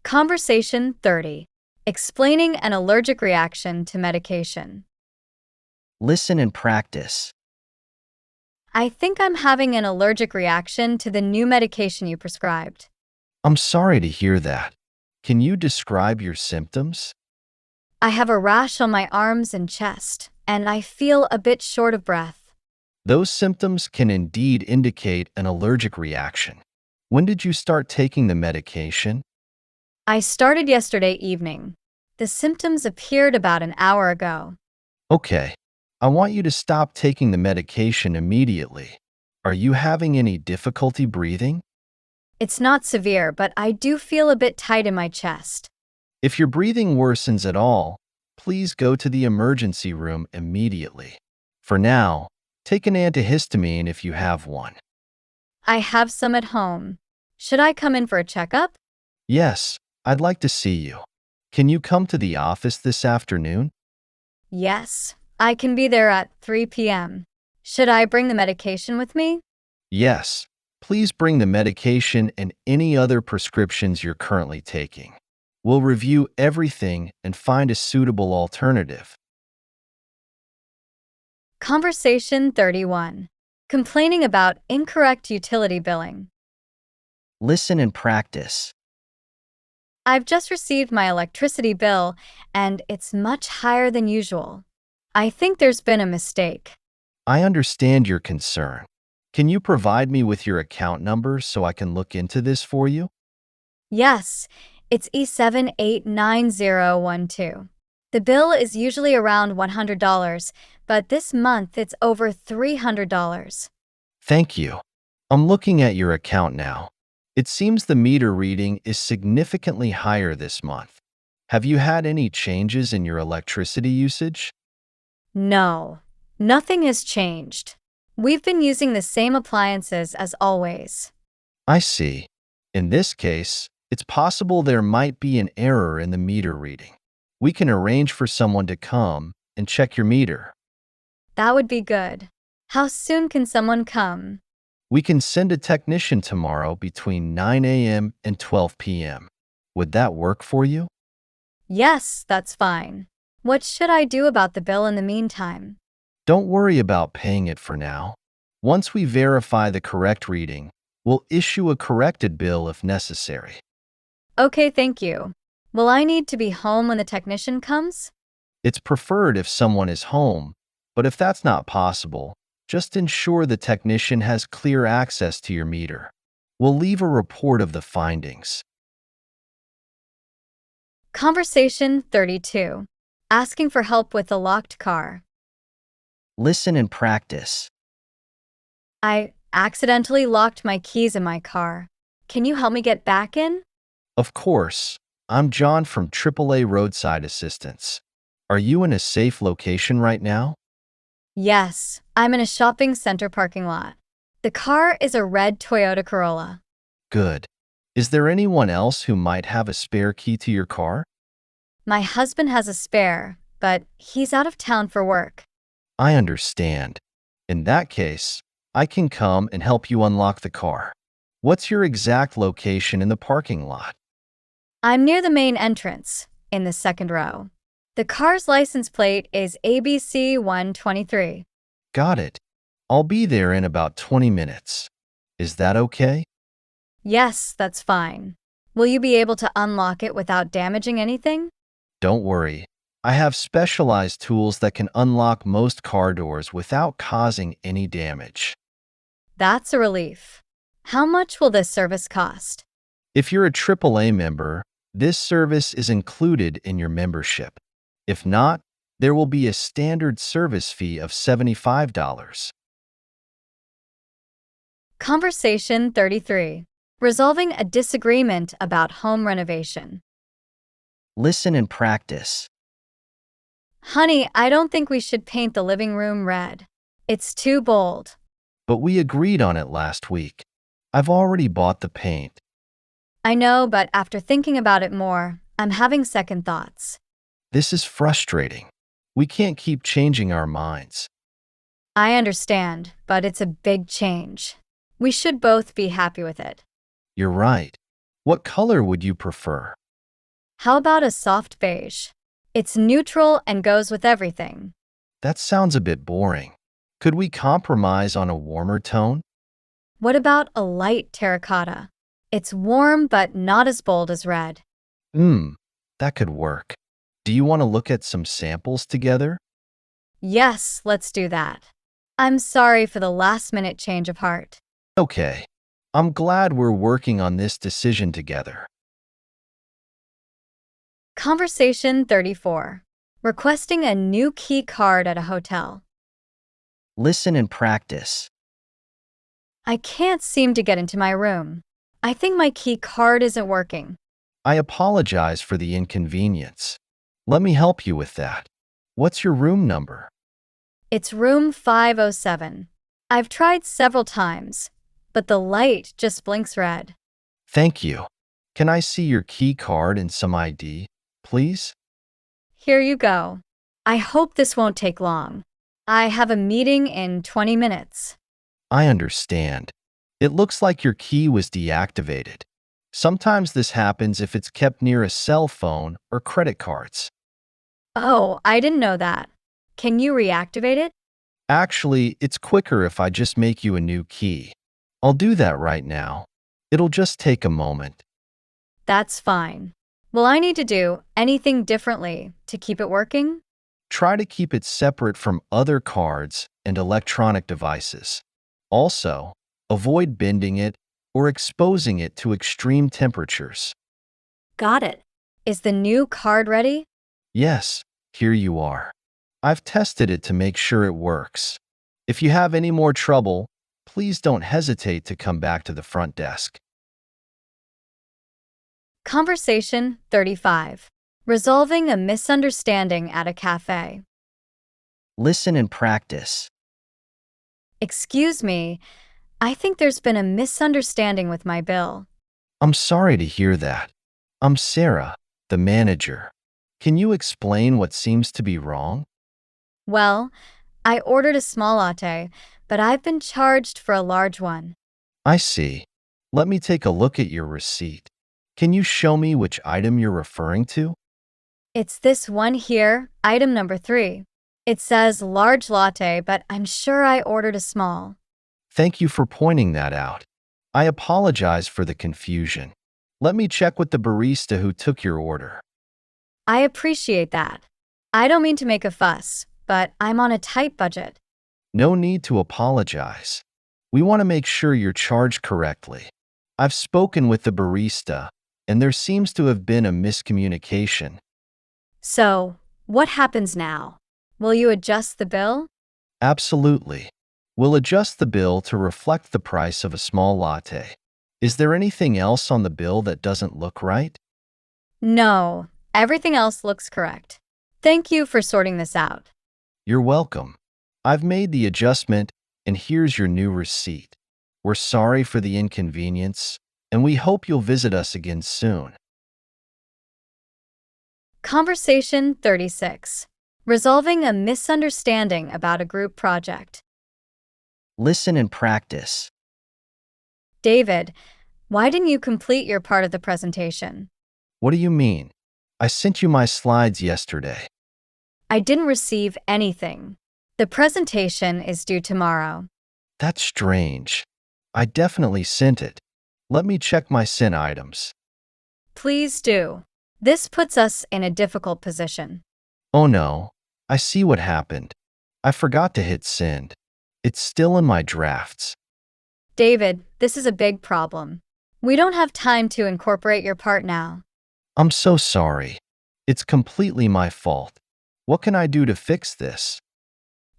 Conversation 30. Explaining an allergic reaction to medication. Listen and practice. I think I'm having an allergic reaction to the new medication you prescribed. I'm sorry to hear that. Can you describe your symptoms? I have a rash on my arms and chest, and I feel a bit short of breath. Those symptoms can indeed indicate an allergic reaction. When did you start taking the medication? I started yesterday evening. The symptoms appeared about an hour ago. Okay, I want you to stop taking the medication immediately. Are you having any difficulty breathing? It's not severe, but I do feel a bit tight in my chest. If your breathing worsens at all, please go to the emergency room immediately. For now, take an antihistamine if you have one. I have some at home. Should I come in for a checkup? Yes, I'd like to see you. Can you come to the office this afternoon? Yes, I can be there at 3 p.m. Should I bring the medication with me? Yes, please bring the medication and any other prescriptions you're currently taking. We'll review everything and find a suitable alternative. Conversation 31. Complaining about incorrect utility billing. Listen and practice. I've just received my electricity bill, and it's much higher than usual. I think there's been a mistake. I understand your concern. Can you provide me with your account number so I can look into this for you? Yes, it's E789012. The bill is usually around $100, but this month it's over $300. Thank you. I'm looking at your account now. It seems the meter reading is significantly higher this month. Have you had any changes in your electricity usage? No, nothing has changed. We've been using the same appliances as always. I see. In this case, it's possible there might be an error in the meter reading. We can arrange for someone to come and check your meter. That would be good. How soon can someone come? We can send a technician tomorrow between 9 a.m. and 12 p.m. Would that work for you? Yes, that's fine. What should I do about the bill in the meantime? Don't worry about paying it for now. Once we verify the correct reading, we'll issue a corrected bill if necessary. Okay, thank you. Will I need to be home when the technician comes? It's preferred if someone is home, but if that's not possible, just ensure the technician has clear access to your meter. We'll leave a report of the findings. Conversation 32. Asking for help with a locked car. Listen and practice. I accidentally locked my keys in my car. Can you help me get back in? Of course, I'm John from AAA Roadside Assistance. Are you in a safe location right now? Yes, I'm in a shopping center parking lot. The car is a red Toyota Corolla. Good. Is there anyone else who might have a spare key to your car? My husband has a spare, but he's out of town for work. I understand. In that case, I can come and help you unlock the car. What's your exact location in the parking lot? I'm near the main entrance, in the second row. The car's license plate is ABC 123. Got it. I'll be there in about 20 minutes. Is that okay? Yes, that's fine. Will you be able to unlock it without damaging anything? Don't worry. I have specialized tools that can unlock most car doors without causing any damage. That's a relief. How much will this service cost? If you're a AAA member, this service is included in your membership. If not, there will be a standard service fee of $75. Conversation 33. Resolving a disagreement about home renovation. Listen and practice. Honey, I don't think we should paint the living room red. It's too bold. But we agreed on it last week. I've already bought the paint. I know, but after thinking about it more, I'm having second thoughts. This is frustrating. We can't keep changing our minds. I understand, but it's a big change. We should both be happy with it. You're right. What color would you prefer? How about a soft beige? It's neutral and goes with everything. That sounds a bit boring. Could we compromise on a warmer tone? What about a light terracotta? It's warm but not as bold as red. Hmm, that could work. Do you want to look at some samples together? Yes, let's do that. I'm sorry for the last-minute change of heart. Okay. I'm glad we're working on this decision together. Conversation 34. Requesting a new key card at a hotel. Listen and practice. I can't seem to get into my room. I think my key card isn't working. I apologize for the inconvenience. Let me help you with that. What's your room number? It's room 507. I've tried several times, but the light just blinks red. Thank you. Can I see your key card and some ID, please? Here you go. I hope this won't take long. I have a meeting in 20 minutes. I understand. It looks like your key was deactivated. Sometimes this happens if it's kept near a cell phone or credit cards. Oh, I didn't know that. Can you reactivate it? Actually, it's quicker if I just make you a new key. I'll do that right now. It'll just take a moment. That's fine. Will I need to do anything differently to keep it working? Try to keep it separate from other cards and electronic devices. Also, avoid bending it or exposing it to extreme temperatures. Got it. Is the new card ready? Yes, here you are. I've tested it to make sure it works. If you have any more trouble, please don't hesitate to come back to the front desk. Conversation 35. Resolving a misunderstanding at a cafe. Listen and practice. Excuse me, I think there's been a misunderstanding with my bill. I'm sorry to hear that. I'm Sarah, the manager. Can you explain what seems to be wrong? Well, I ordered a small latte, but I've been charged for a large one. I see. Let me take a look at your receipt. Can you show me which item you're referring to? It's this one here, item number 3. It says large latte, but I'm sure I ordered a small. Thank you for pointing that out. I apologize for the confusion. Let me check with the barista who took your order. I appreciate that. I don't mean to make a fuss, but I'm on a tight budget. No need to apologize. We want to make sure you're charged correctly. I've spoken with the barista, and there seems to have been a miscommunication. So, what happens now? Will you adjust the bill? Absolutely. We'll adjust the bill to reflect the price of a small latte. Is there anything else on the bill that doesn't look right? No, everything else looks correct. Thank you for sorting this out. You're welcome. I've made the adjustment, and here's your new receipt. We're sorry for the inconvenience, and we hope you'll visit us again soon. Conversation 36. Resolving a misunderstanding about a group project. Listen and practice. David, why didn't you complete your part of the presentation? What do you mean? I sent you my slides yesterday. I didn't receive anything. The presentation is due tomorrow. That's strange. I definitely sent it. Let me check my sent items. Please do. This puts us in a difficult position. Oh no, I see what happened. I forgot to hit send. It's still in my drafts. David, this is a big problem. We don't have time to incorporate your part now. I'm so sorry. It's completely my fault. What can I do to fix this?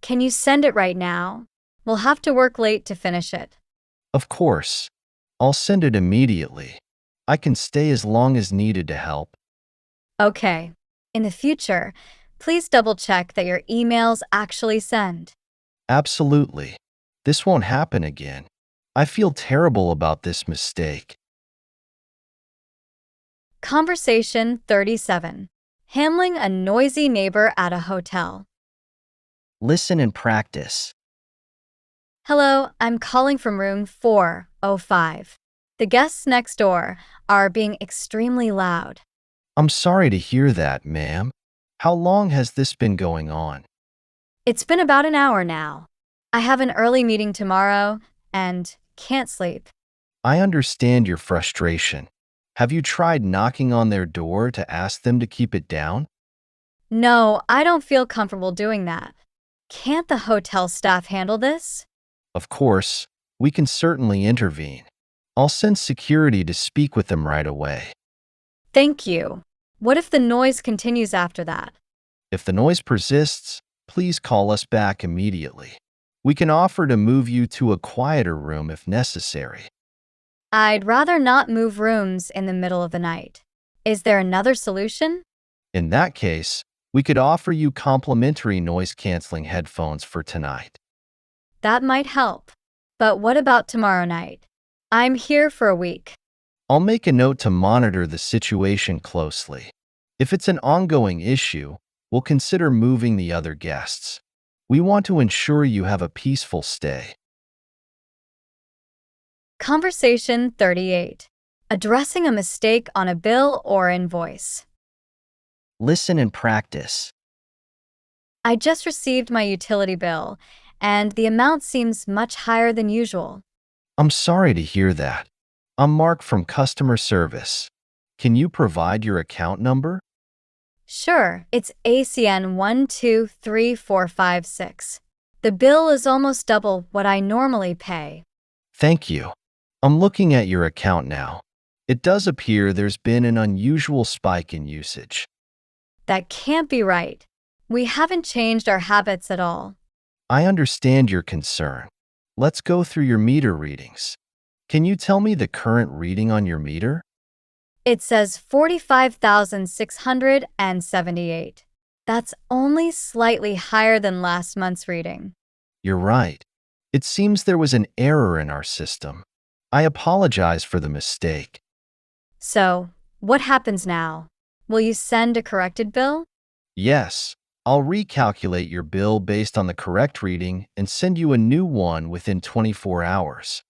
Can you send it right now? We'll have to work late to finish it. Of course. I'll send it immediately. I can stay as long as needed to help. Okay. In the future, please double-check that your emails actually send. Absolutely. This won't happen again. I feel terrible about this mistake. Conversation 37. Handling a noisy neighbor at a hotel. Listen and practice. Hello, I'm calling from room 405. The guests next door are being extremely loud. I'm sorry to hear that, ma'am. How long has this been going on? It's been about an hour now. I have an early meeting tomorrow and can't sleep. I understand your frustration. Have you tried knocking on their door to ask them to keep it down? No, I don't feel comfortable doing that. Can't the hotel staff handle this? Of course, we can certainly intervene. I'll send security to speak with them right away. Thank you. What if the noise continues after that? If the noise persists, please call us back immediately. We can offer to move you to a quieter room if necessary. I'd rather not move rooms in the middle of the night. Is there another solution? In that case, we could offer you complimentary noise-canceling headphones for tonight. That might help. But what about tomorrow night? I'm here for a week. I'll make a note to monitor the situation closely. If it's an ongoing issue, we'll consider moving the other guests. We want to ensure you have a peaceful stay. Conversation 38. Addressing a mistake on a bill or invoice. Listen and practice. I just received my utility bill, and the amount seems much higher than usual. I'm sorry to hear that. I'm Mark from customer service. Can you provide your account number? Sure, it's ACN 123456. The bill is almost double what I normally pay. Thank you. I'm looking at your account now. It does appear there's been an unusual spike in usage. That can't be right. We haven't changed our habits at all. I understand your concern. Let's go through your meter readings. Can you tell me the current reading on your meter? It says 45,678. That's only slightly higher than last month's reading. You're right. It seems there was an error in our system. I apologize for the mistake. So, what happens now? Will you send a corrected bill? Yes, I'll recalculate your bill based on the correct reading and send you a new one within 24 hours.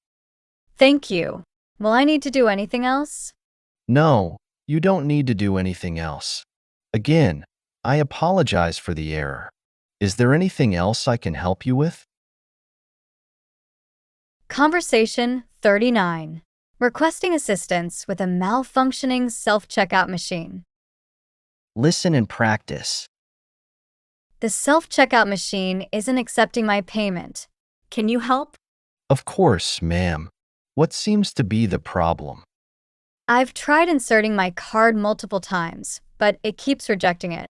Thank you. Will I need to do anything else? No, you don't need to do anything else. Again, I apologize for the error. Is there anything else I can help you with? Conversation 39. Requesting assistance with a malfunctioning self-checkout machine. Listen and practice. The self-checkout machine isn't accepting my payment. Can you help? Of course, ma'am. What seems to be the problem? I've tried inserting my card multiple times, but it keeps rejecting it.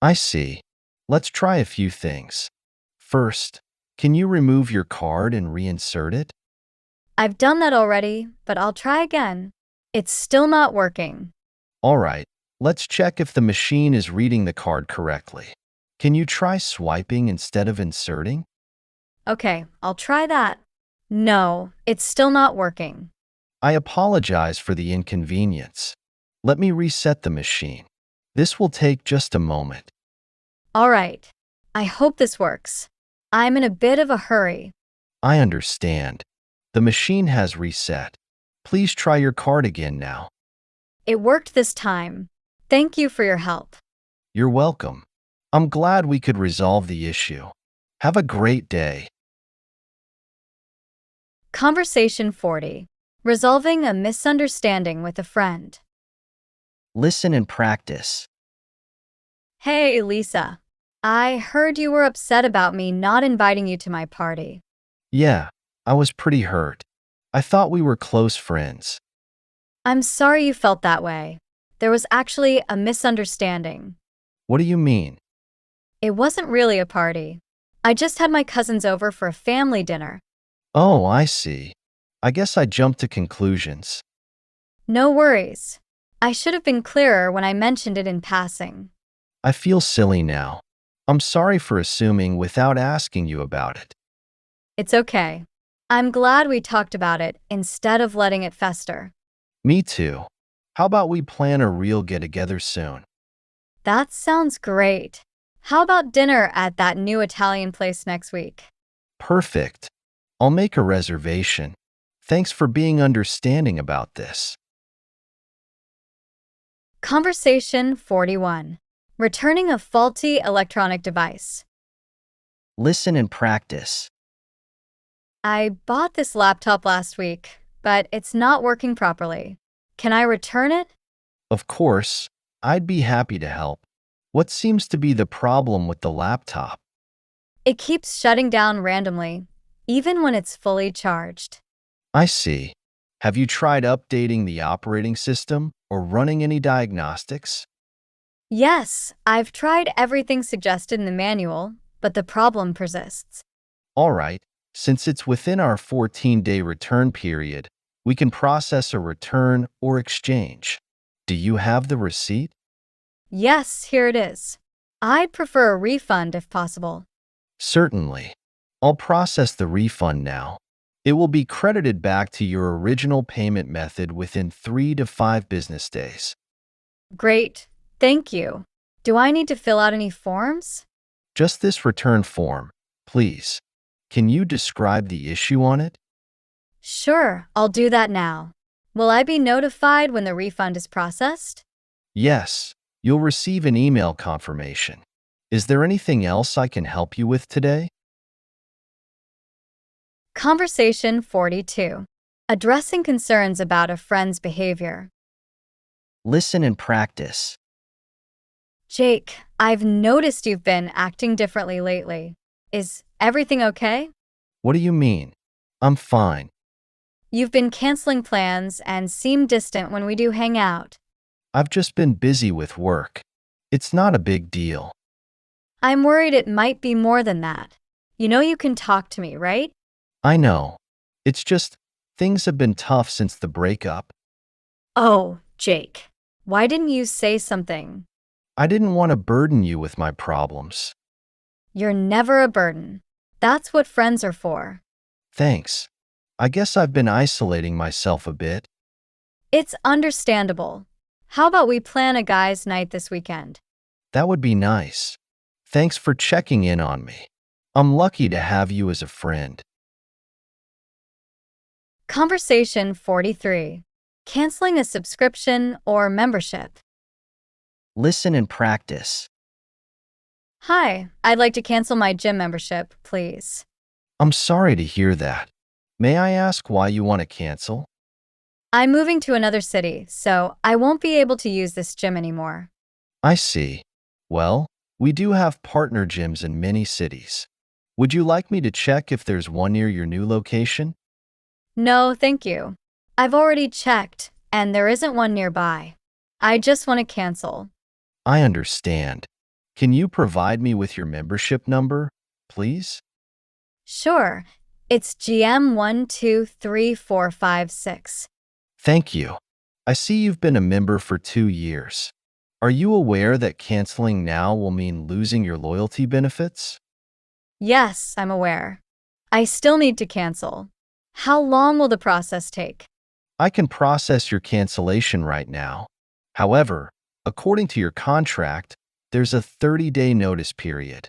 I see. Let's try a few things. First, can you remove your card and reinsert it? I've done that already, but I'll try again. It's still not working. All right, let's check if the machine is reading the card correctly. Can you try swiping instead of inserting? Okay, I'll try that. No, it's still not working. I apologize for the inconvenience. Let me reset the machine. This will take just a moment. All right. I hope this works. I'm in a bit of a hurry. I understand. The machine has reset. Please try your card again now. It worked this time. Thank you for your help. You're welcome. I'm glad we could resolve the issue. Have a great day. Conversation 40. Resolving a misunderstanding with a friend. Listen and practice. Hey, Lisa. I heard you were upset about me not inviting you to my party. Yeah, I was pretty hurt. I thought we were close friends. I'm sorry you felt that way. There was actually a misunderstanding. What do you mean? It wasn't really a party. I just had my cousins over for a family dinner. Oh, I see. I guess I jumped to conclusions. No worries. I should have been clearer when I mentioned it in passing. I feel silly now. I'm sorry for assuming without asking you about it. It's okay. I'm glad we talked about it instead of letting it fester. Me too. How about we plan a real get-together soon? That sounds great. How about dinner at that new Italian place next week? Perfect. I'll make a reservation. Thanks for being understanding about this. Conversation 41. Returning a faulty electronic device. Listen and practice. I bought this laptop last week, but it's not working properly. Can I return it? Of course, I'd be happy to help. What seems to be the problem with the laptop? It keeps shutting down randomly, even when it's fully charged. I see. Have you tried updating the operating system or running any diagnostics? Yes, I've tried everything suggested in the manual, but the problem persists. All right, since it's within our 14-day return period, we can process a return or exchange. Do you have the receipt? Yes, here it is. I'd prefer a refund if possible. Certainly. I'll process the refund now. It will be credited back to your original payment method within 3 to 5 business days. Great, thank you. Do I need to fill out any forms? Just this return form, please. Can you describe the issue on it? Sure, I'll do that now. Will I be notified when the refund is processed? Yes, you'll receive an email confirmation. Is there anything else I can help you with today? Conversation 42. Addressing concerns about a friend's behavior. Listen and practice. Jake, I've noticed you've been acting differently lately. Is everything okay? What do you mean? I'm fine. You've been canceling plans and seem distant when we do hang out. I've just been busy with work. It's not a big deal. I'm worried it might be more than that. You know you can talk to me, right? I know. It's just, things have been tough since the breakup. Oh, Jake, why didn't you say something? I didn't want to burden you with my problems. You're never a burden. That's what friends are for. Thanks. I guess I've been isolating myself a bit. It's understandable. How about we plan a guys' night this weekend? That would be nice. Thanks for checking in on me. I'm lucky to have you as a friend. Conversation 43. Canceling a subscription or membership. Listen and practice. Hi, I'd like to cancel my gym membership, please. I'm sorry to hear that. May I ask why you want to cancel? I'm moving to another city, so I won't be able to use this gym anymore. I see. Well, we do have partner gyms in many cities. Would you like me to check if there's one near your new location? No, thank you. I've already checked, and there isn't one nearby. I just want to cancel. I understand. Can you provide me with your membership number, please? Sure, it's GM123456. Thank you. I see you've been a member for 2 years. Are you aware that canceling now will mean losing your loyalty benefits? Yes, I'm aware. I still need to cancel. How long will the process take? I can process your cancellation right now. However, according to your contract, there's a 30-day notice period.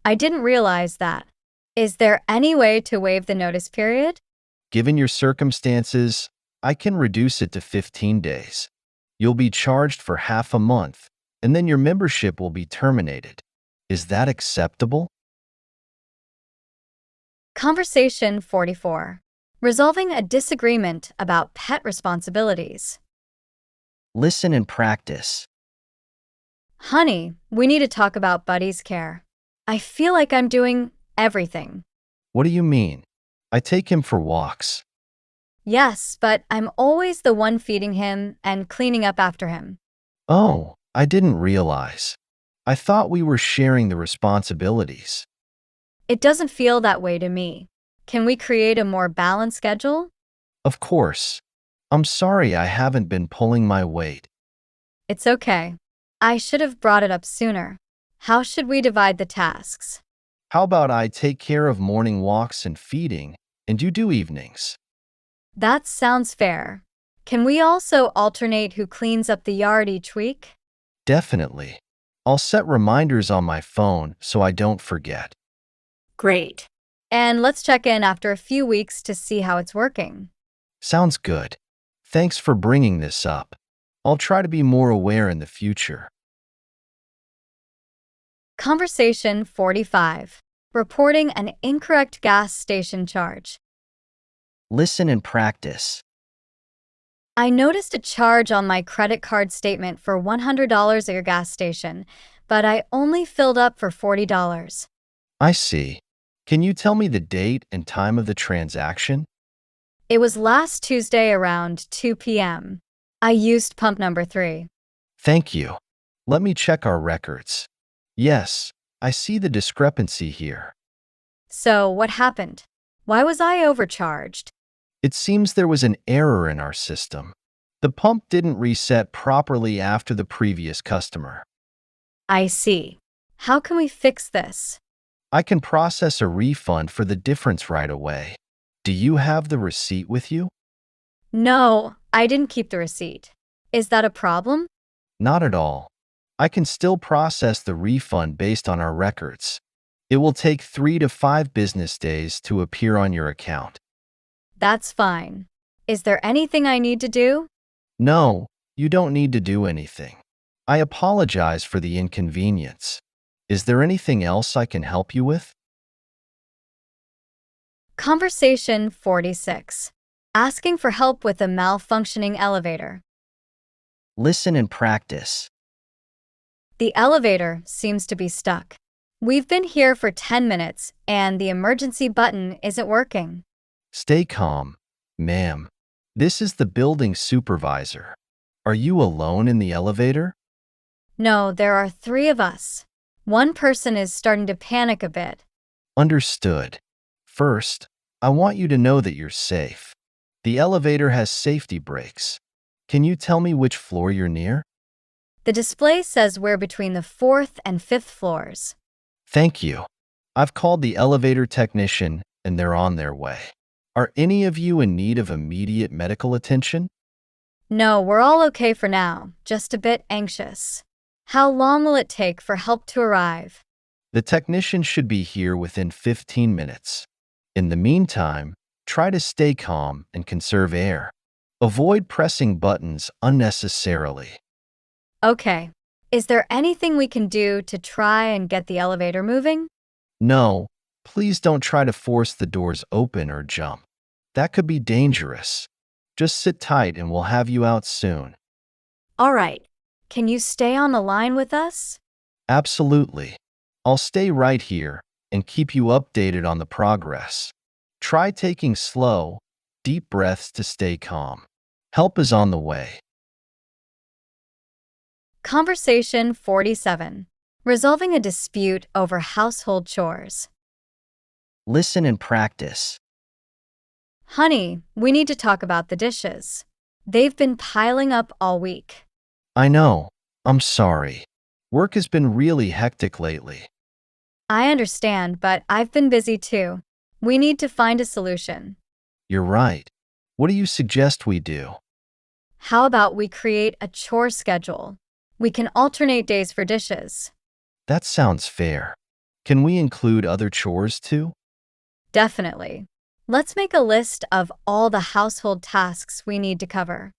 I didn't realize that. Is there any way to waive the notice period? Given your circumstances, I can reduce it to 15 days. You'll be charged for half a month, and then your membership will be terminated. Is that acceptable? Conversation 44. Resolving a disagreement about pet responsibilities. Listen and practice. Honey, we need to talk about Buddy's care. I feel like I'm doing everything. What do you mean? I take him for walks. Yes, but I'm always the one feeding him and cleaning up after him. Oh, I didn't realize. I thought we were sharing the responsibilities. It doesn't feel that way to me. Can we create a more balanced schedule? Of course. I'm sorry I haven't been pulling my weight. It's okay. I should have brought it up sooner. How should we divide the tasks? How about I take care of morning walks and feeding, and you do evenings? That sounds fair. Can we also alternate who cleans up the yard each week? Definitely. I'll set reminders on my phone so I don't forget. Great. And let's check in after a few weeks to see how it's working. Sounds good. Thanks for bringing this up. I'll try to be more aware in the future. Conversation 45. Reporting an incorrect gas station charge. Listen and practice. I noticed a charge on my credit card statement for $100 at your gas station, but I only filled up for $40. I see. Can you tell me the date and time of the transaction? It was last Tuesday around 2 p.m. I used pump number 3. Thank you. Let me check our records. Yes, I see the discrepancy here. So, what happened? Why was I overcharged? It seems there was an error in our system. The pump didn't reset properly after the previous customer. I see. How can we fix this? I can process a refund for the difference right away. Do you have the receipt with you? No, I didn't keep the receipt. Is that a problem? Not at all. I can still process the refund based on our records. It will take 3 to 5 business days to appear on your account. That's fine. Is there anything I need to do? No, you don't need to do anything. I apologize for the inconvenience. Is there anything else I can help you with? Conversation 46. Asking for help with a malfunctioning elevator. Listen and practice. The elevator seems to be stuck. We've been here for 10 minutes and the emergency button isn't working. Stay calm, ma'am. This is the building supervisor. Are you alone in the elevator? No, there are 3 of us. One person is starting to panic a bit. Understood. First, I want you to know that you're safe. The elevator has safety brakes. Can you tell me which floor you're near? The display says we're between the 4th and 5th floors. Thank you. I've called the elevator technician and they're on their way. Are any of you in need of immediate medical attention? No, we're all okay for now, just a bit anxious. How long will it take for help to arrive? The technician should be here within 15 minutes. In the meantime, try to stay calm and conserve air. Avoid pressing buttons unnecessarily. Okay. Is there anything we can do to try and get the elevator moving? No, please don't try to force the doors open or jump. That could be dangerous. Just sit tight and we'll have you out soon. All right. Can you stay on the line with us? Absolutely. I'll stay right here and keep you updated on the progress. Try taking slow, deep breaths to stay calm. Help is on the way. Conversation 47. Resolving a dispute over household chores. Listen and practice. Honey, we need to talk about the dishes. They've been piling up all week. I know. I'm sorry. Work has been really hectic lately. I understand, but I've been busy too. We need to find a solution. You're right. What do you suggest we do? How about we create a chore schedule? We can alternate days for dishes. That sounds fair. Can we include other chores too? Definitely. Let's make a list of all the household tasks we need to cover.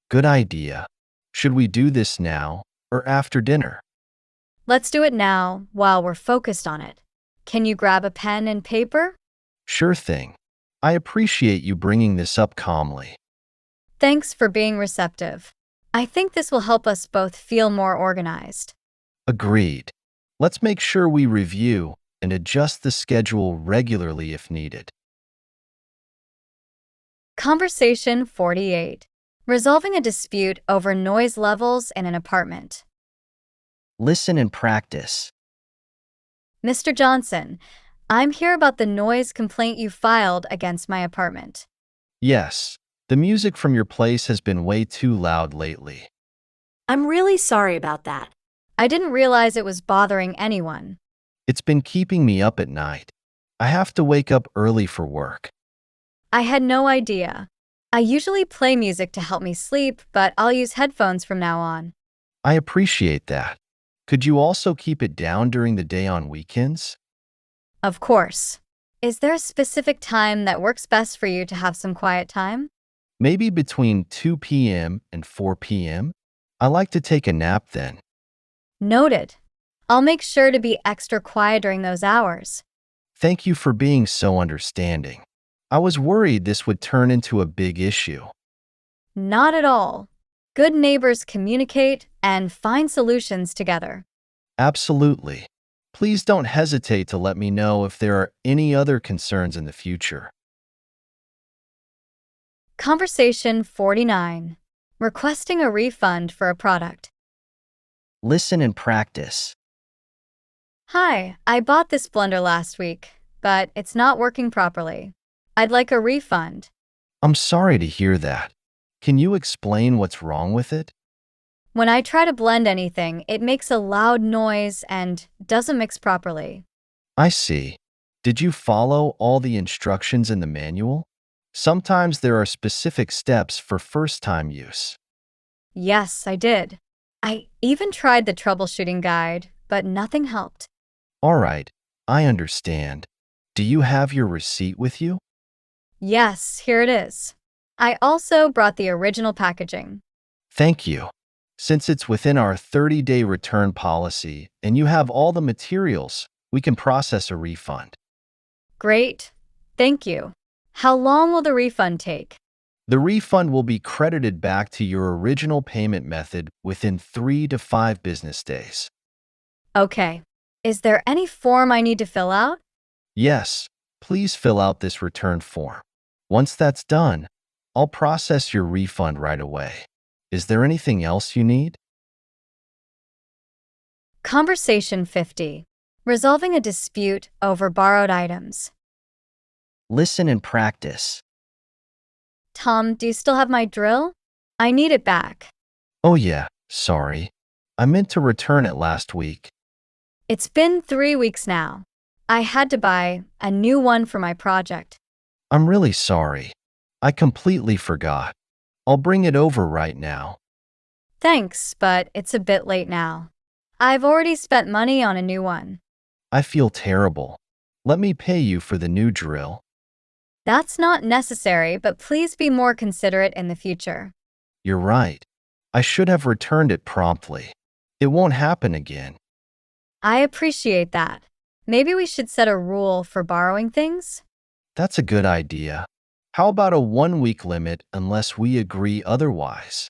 Good idea. Should we do this now or after dinner? Let's do it now while we're focused on it. Can you grab a pen and paper? Sure thing. I appreciate you bringing this up calmly. Thanks for being receptive. I think this will help us both feel more organized. Agreed. Let's make sure we review and adjust the schedule regularly if needed. Conversation 48. Resolving a dispute over noise levels in an apartment. Listen and practice. Mr. Johnson, I'm here about the noise complaint you filed against my apartment. Yes, the music from your place has been way too loud lately. I'm really sorry about that. I didn't realize it was bothering anyone. It's been keeping me up at night. I have to wake up early for work. I had no idea. I usually play music to help me sleep, but I'll use headphones from now on. I appreciate that. Could you also keep it down during the day on weekends? Of course. Is there a specific time that works best for you to have some quiet time? Maybe between 2 p.m. and 4 p.m.? I like to take a nap then. Noted. I'll make sure to be extra quiet during those hours. Thank you for being so understanding. I was worried this would turn into a big issue. Not at all. Good neighbors communicate and find solutions together. Absolutely. Please don't hesitate to let me know if there are any other concerns in the future. Conversation 49. Requesting a refund for a product. Listen and practice. Hi, I bought this blender last week, but it's not working properly. I'd like a refund. I'm sorry to hear that. Can you explain what's wrong with it? When I try to blend anything, it makes a loud noise and doesn't mix properly. I see. Did you follow all the instructions in the manual? Sometimes there are specific steps for first-time use. Yes, I did. I even tried the troubleshooting guide, but nothing helped. All right, I understand. Do you have your receipt with you? Yes, here it is. I also brought the original packaging. Thank you. Since it's within our 30-day return policy and you have all the materials, we can process a refund. Great. Thank you. How long will the refund take? The refund will be credited back to your original payment method within 3 to 5 business days. Okay. Is there any form I need to fill out? Yes, please fill out this return form. Once that's done, I'll process your refund right away. Is there anything else you need? Conversation 50. Resolving a dispute over borrowed items. Listen and practice. Tom, do you still have my drill? I need it back. Oh yeah, sorry. I meant to return it last week. It's been 3 weeks now. I had to buy a new one for my project. I'm really sorry. I completely forgot. I'll bring it over right now. Thanks, but it's a bit late now. I've already spent money on a new one. I feel terrible. Let me pay you for the new drill. That's not necessary, but please be more considerate in the future. You're right. I should have returned it promptly. It won't happen again. I appreciate that. Maybe we should set a rule for borrowing things? That's a good idea. How about a 1-week limit unless we agree otherwise?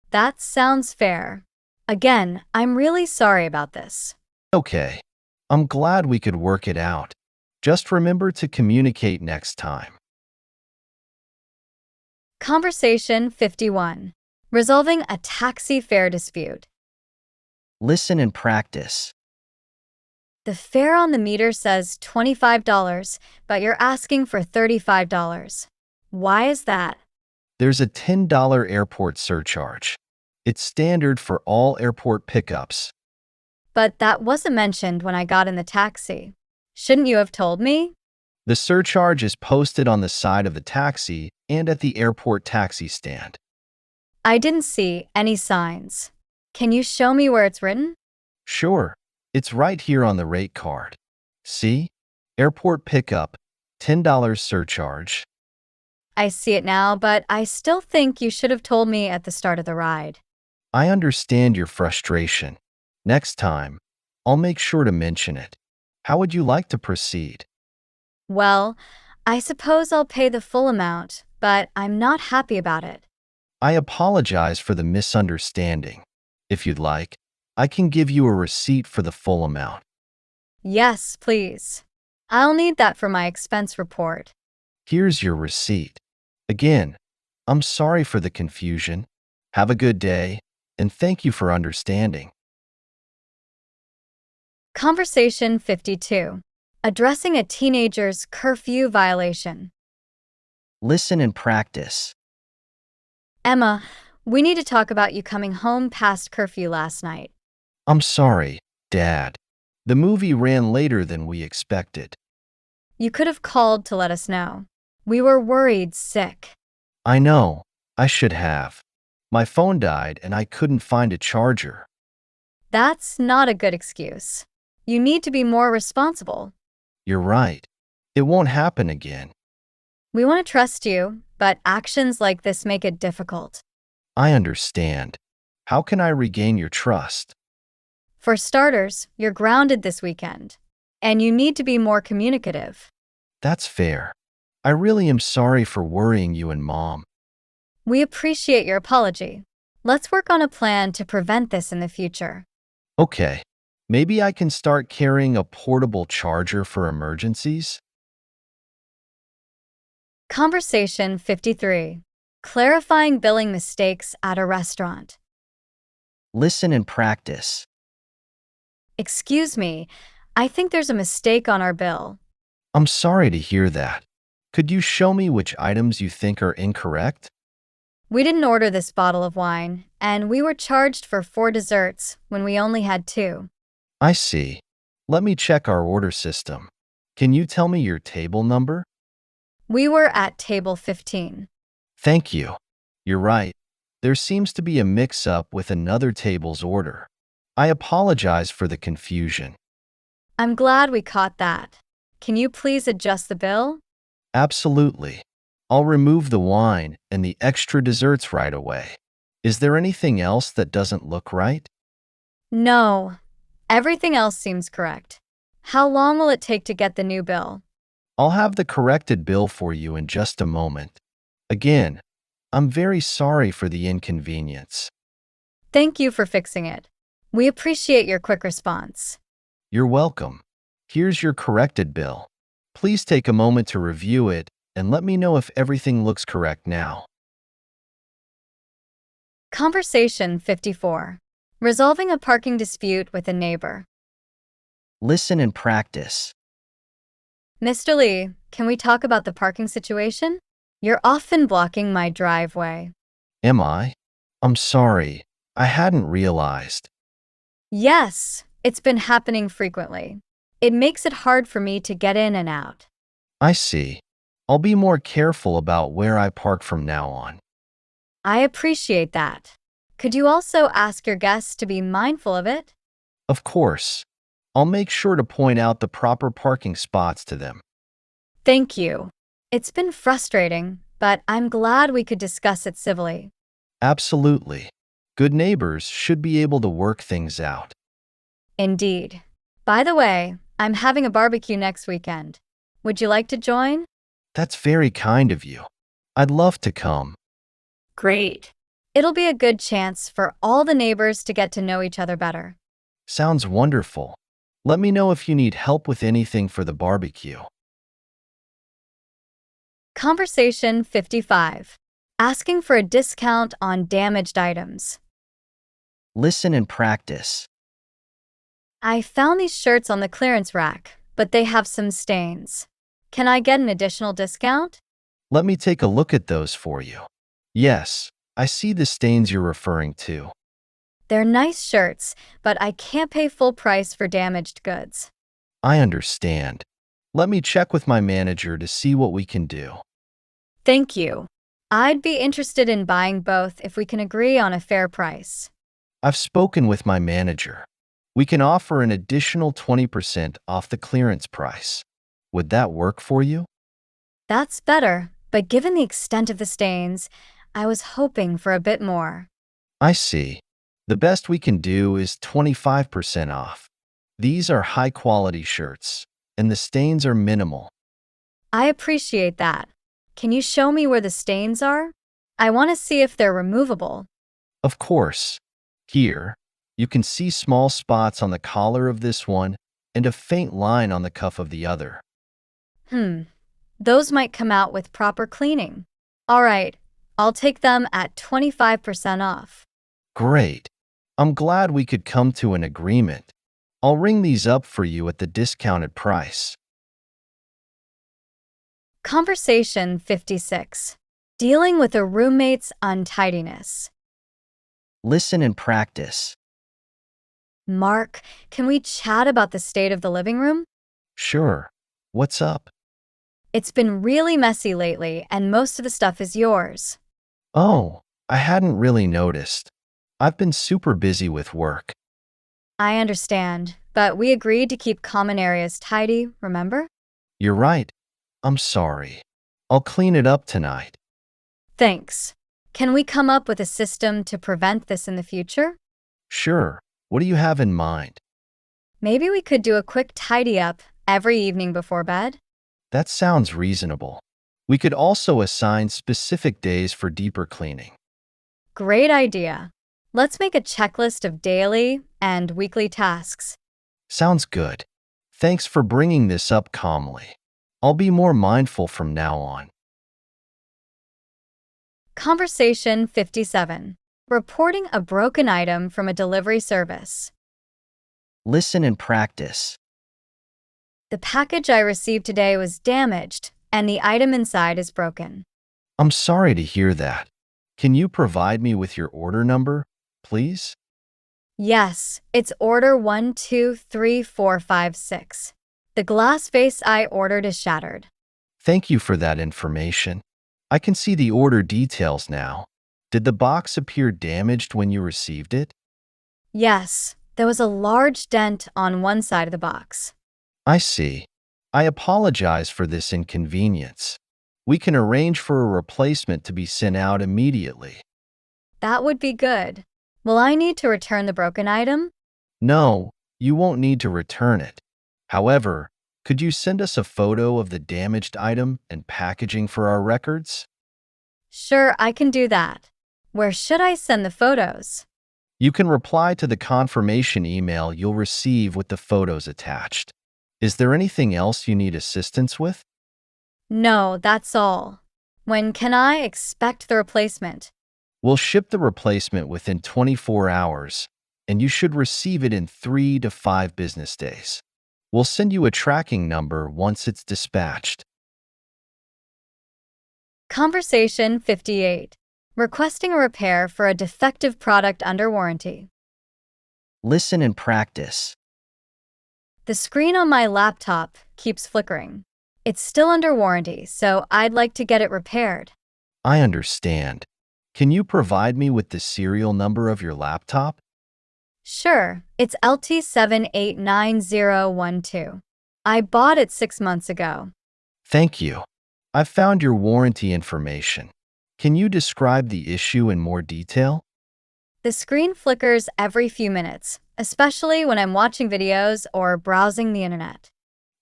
That sounds fair. Again, I'm really sorry about this. Okay. I'm glad we could work it out. Just remember to communicate next time. Conversation 51. Resolving a taxi fare dispute. Listen and practice. The fare on the meter says $25, but you're asking for $35. Why is that? There's a $10 airport surcharge. It's standard for all airport pickups. But that wasn't mentioned when I got in the taxi. Shouldn't you have told me? The surcharge is posted on the side of the taxi and at the airport taxi stand. I didn't see any signs. Can you show me where it's written? Sure, it's right here on the rate card. See? Airport pickup, $10 surcharge. I see it now, but I still think you should have told me at the start of the ride. I understand your frustration. Next time, I'll make sure to mention it. How would you like to proceed? Well, I suppose I'll pay the full amount, but I'm not happy about it. I apologize for the misunderstanding. If you'd like, I can give you a receipt for the full amount. Yes, please. I'll need that for my expense report. Here's your receipt. Again, I'm sorry for the confusion. Have a good day, and thank you for understanding. Conversation 52. Addressing a teenager's curfew violation. Listen and practice. Emma, we need to talk about you coming home past curfew last night. I'm sorry, Dad. The movie ran later than we expected. You could have called to let us know. We were worried sick. I know. I should have. My phone died and I couldn't find a charger. That's not a good excuse. You need to be more responsible. You're right. It won't happen again. We want to trust you, but actions like this make it difficult. I understand. How can I regain your trust? For starters, you're grounded this weekend, and you need to be more communicative. That's fair. I really am sorry for worrying you and Mom. We appreciate your apology. Let's work on a plan to prevent this in the future. Okay, maybe I can start carrying a portable charger for emergencies? Conversation 53. Clarifying billing mistakes at a restaurant. Listen and practice. Excuse me, I think there's a mistake on our bill. I'm sorry to hear that. Could you show me which items you think are incorrect? We didn't order this bottle of wine, and we were charged for 4 desserts when we only had 2. I see. Let me check our order system. Can you tell me your table number? We were at table 15. Thank you. You're right. There seems to be a mix-up with another table's order. I apologize for the confusion. I'm glad we caught that. Can you please adjust the bill? Absolutely. I'll remove the wine and the extra desserts right away. Is there anything else that doesn't look right? No. Everything else seems correct. How long will it take to get the new bill? I'll have the corrected bill for you in just a moment. Again, I'm very sorry for the inconvenience. Thank you for fixing it. We appreciate your quick response. You're welcome. Here's your corrected bill. Please take a moment to review it and let me know if everything looks correct now. Conversation 54. Resolving a parking dispute with a neighbor. Listen and practice. Mr. Lee, can we talk about the parking situation? You're often blocking my driveway. Am I? I'm sorry. I hadn't realized. Yes, it's been happening frequently. It makes it hard for me to get in and out. I see. I'll be more careful about where I park from now on. I appreciate that. Could you also ask your guests to be mindful of it? Of course. I'll make sure to point out the proper parking spots to them. Thank you. It's been frustrating, but I'm glad we could discuss it civilly. Absolutely. Good neighbors should be able to work things out. Indeed. By the way, I'm having a barbecue next weekend. Would you like to join? That's very kind of you. I'd love to come. Great. It'll be a good chance for all the neighbors to get to know each other better. Sounds wonderful. Let me know if you need help with anything for the barbecue. Conversation 55. Asking for a discount on damaged items. Listen and practice. I found these shirts on the clearance rack, but they have some stains. Can I get an additional discount? Let me take a look at those for you. Yes, I see the stains you're referring to. They're nice shirts, but I can't pay full price for damaged goods. I understand. Let me check with my manager to see what we can do. Thank you. I'd be interested in buying both if we can agree on a fair price. I've spoken with my manager. We can offer an additional 20% off the clearance price. Would that work for you? That's better, but given the extent of the stains, I was hoping for a bit more. I see. The best we can do is 25% off. These are high-quality shirts, and the stains are minimal. I appreciate that. Can you show me where the stains are? I want to see if they're removable. Of course. Here, you can see small spots on the collar of this one and a faint line on the cuff of the other. Those might come out with proper cleaning. All right, I'll take them at 25% off. Great. I'm glad we could come to an agreement. I'll ring these up for you at the discounted price. Conversation 56. Dealing with a roommate's untidiness. Listen and practice. Mark, can we chat about the state of the living room? Sure. What's up? It's been really messy lately, and most of the stuff is yours. Oh, I hadn't really noticed. I've been super busy with work. I understand, but we agreed to keep common areas tidy, remember? You're right. I'm sorry. I'll clean it up tonight. Thanks. Can we come up with a system to prevent this in the future? Sure. What do you have in mind? Maybe we could do a quick tidy up every evening before bed? That sounds reasonable. We could also assign specific days for deeper cleaning. Great idea. Let's make a checklist of daily and weekly tasks. Sounds good. Thanks for bringing this up calmly. I'll be more mindful from now on. Conversation 57. Reporting a broken item from a delivery service. Listen and practice. The package I received today was damaged, and the item inside is broken. I'm sorry to hear that. Can you provide me with your order number, please? Yes, it's order 123456. The glass vase I ordered is shattered. Thank you for that information. I can see the order details now. Did the box appear damaged when you received it? Yes, there was a large dent on one side of the box. I see. I apologize for this inconvenience. We can arrange for a replacement to be sent out immediately. That would be good. Will I need to return the broken item? No, you won't need to return it. However, could you send us a photo of the damaged item and packaging for our records? Sure, I can do that. Where should I send the photos? You can reply to the confirmation email you'll receive with the photos attached. Is there anything else you need assistance with? No, that's all. When can I expect the replacement? We'll ship the replacement within 24 hours, and you should receive it in 3 to 5 business days. We'll send you a tracking number once it's dispatched. Conversation 58. Requesting a repair for a defective product under warranty. Listen and practice. The screen on my laptop keeps flickering. It's still under warranty, so I'd like to get it repaired. I understand. Can you provide me with the serial number of your laptop? Sure, it's LT789012. I bought it 6 months ago. Thank you. I've found your warranty information. Can you describe the issue in more detail? The screen flickers every few minutes, especially when I'm watching videos or browsing the internet.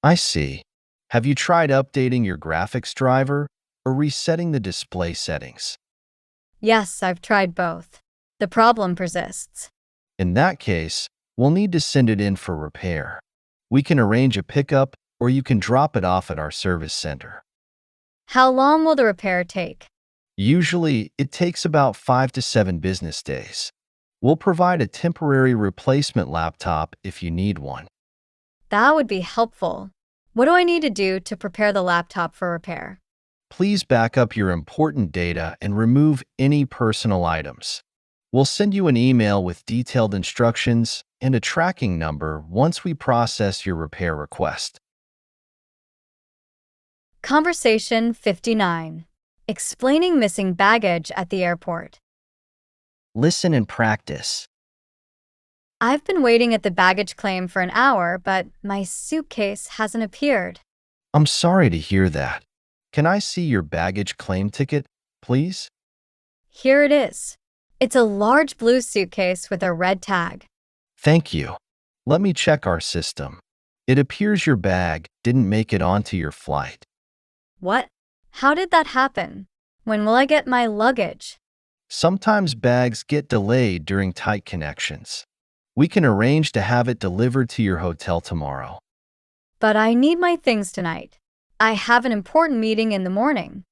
I see. Have you tried updating your graphics driver or resetting the display settings? Yes, I've tried both. The problem persists. In that case, we'll need to send it in for repair. We can arrange a pickup or you can drop it off at our service center. How long will the repair take? Usually, it takes about 5 to 7 business days. We'll provide a temporary replacement laptop if you need one. That would be helpful. What do I need to do to prepare the laptop for repair? Please back up your important data and remove any personal items. We'll send you an email with detailed instructions and a tracking number once we process your repair request. Conversation 59. Explaining missing baggage at the airport. Listen and practice. I've been waiting at the baggage claim for an hour, but my suitcase hasn't appeared. I'm sorry to hear that. Can I see your baggage claim ticket, please? Here it is. It's a large blue suitcase with a red tag. Thank you. Let me check our system. It appears your bag didn't make it onto your flight. What? How did that happen? When will I get my luggage? Sometimes bags get delayed during tight connections. We can arrange to have it delivered to your hotel tomorrow. But I need my things tonight. I have an important meeting in the morning.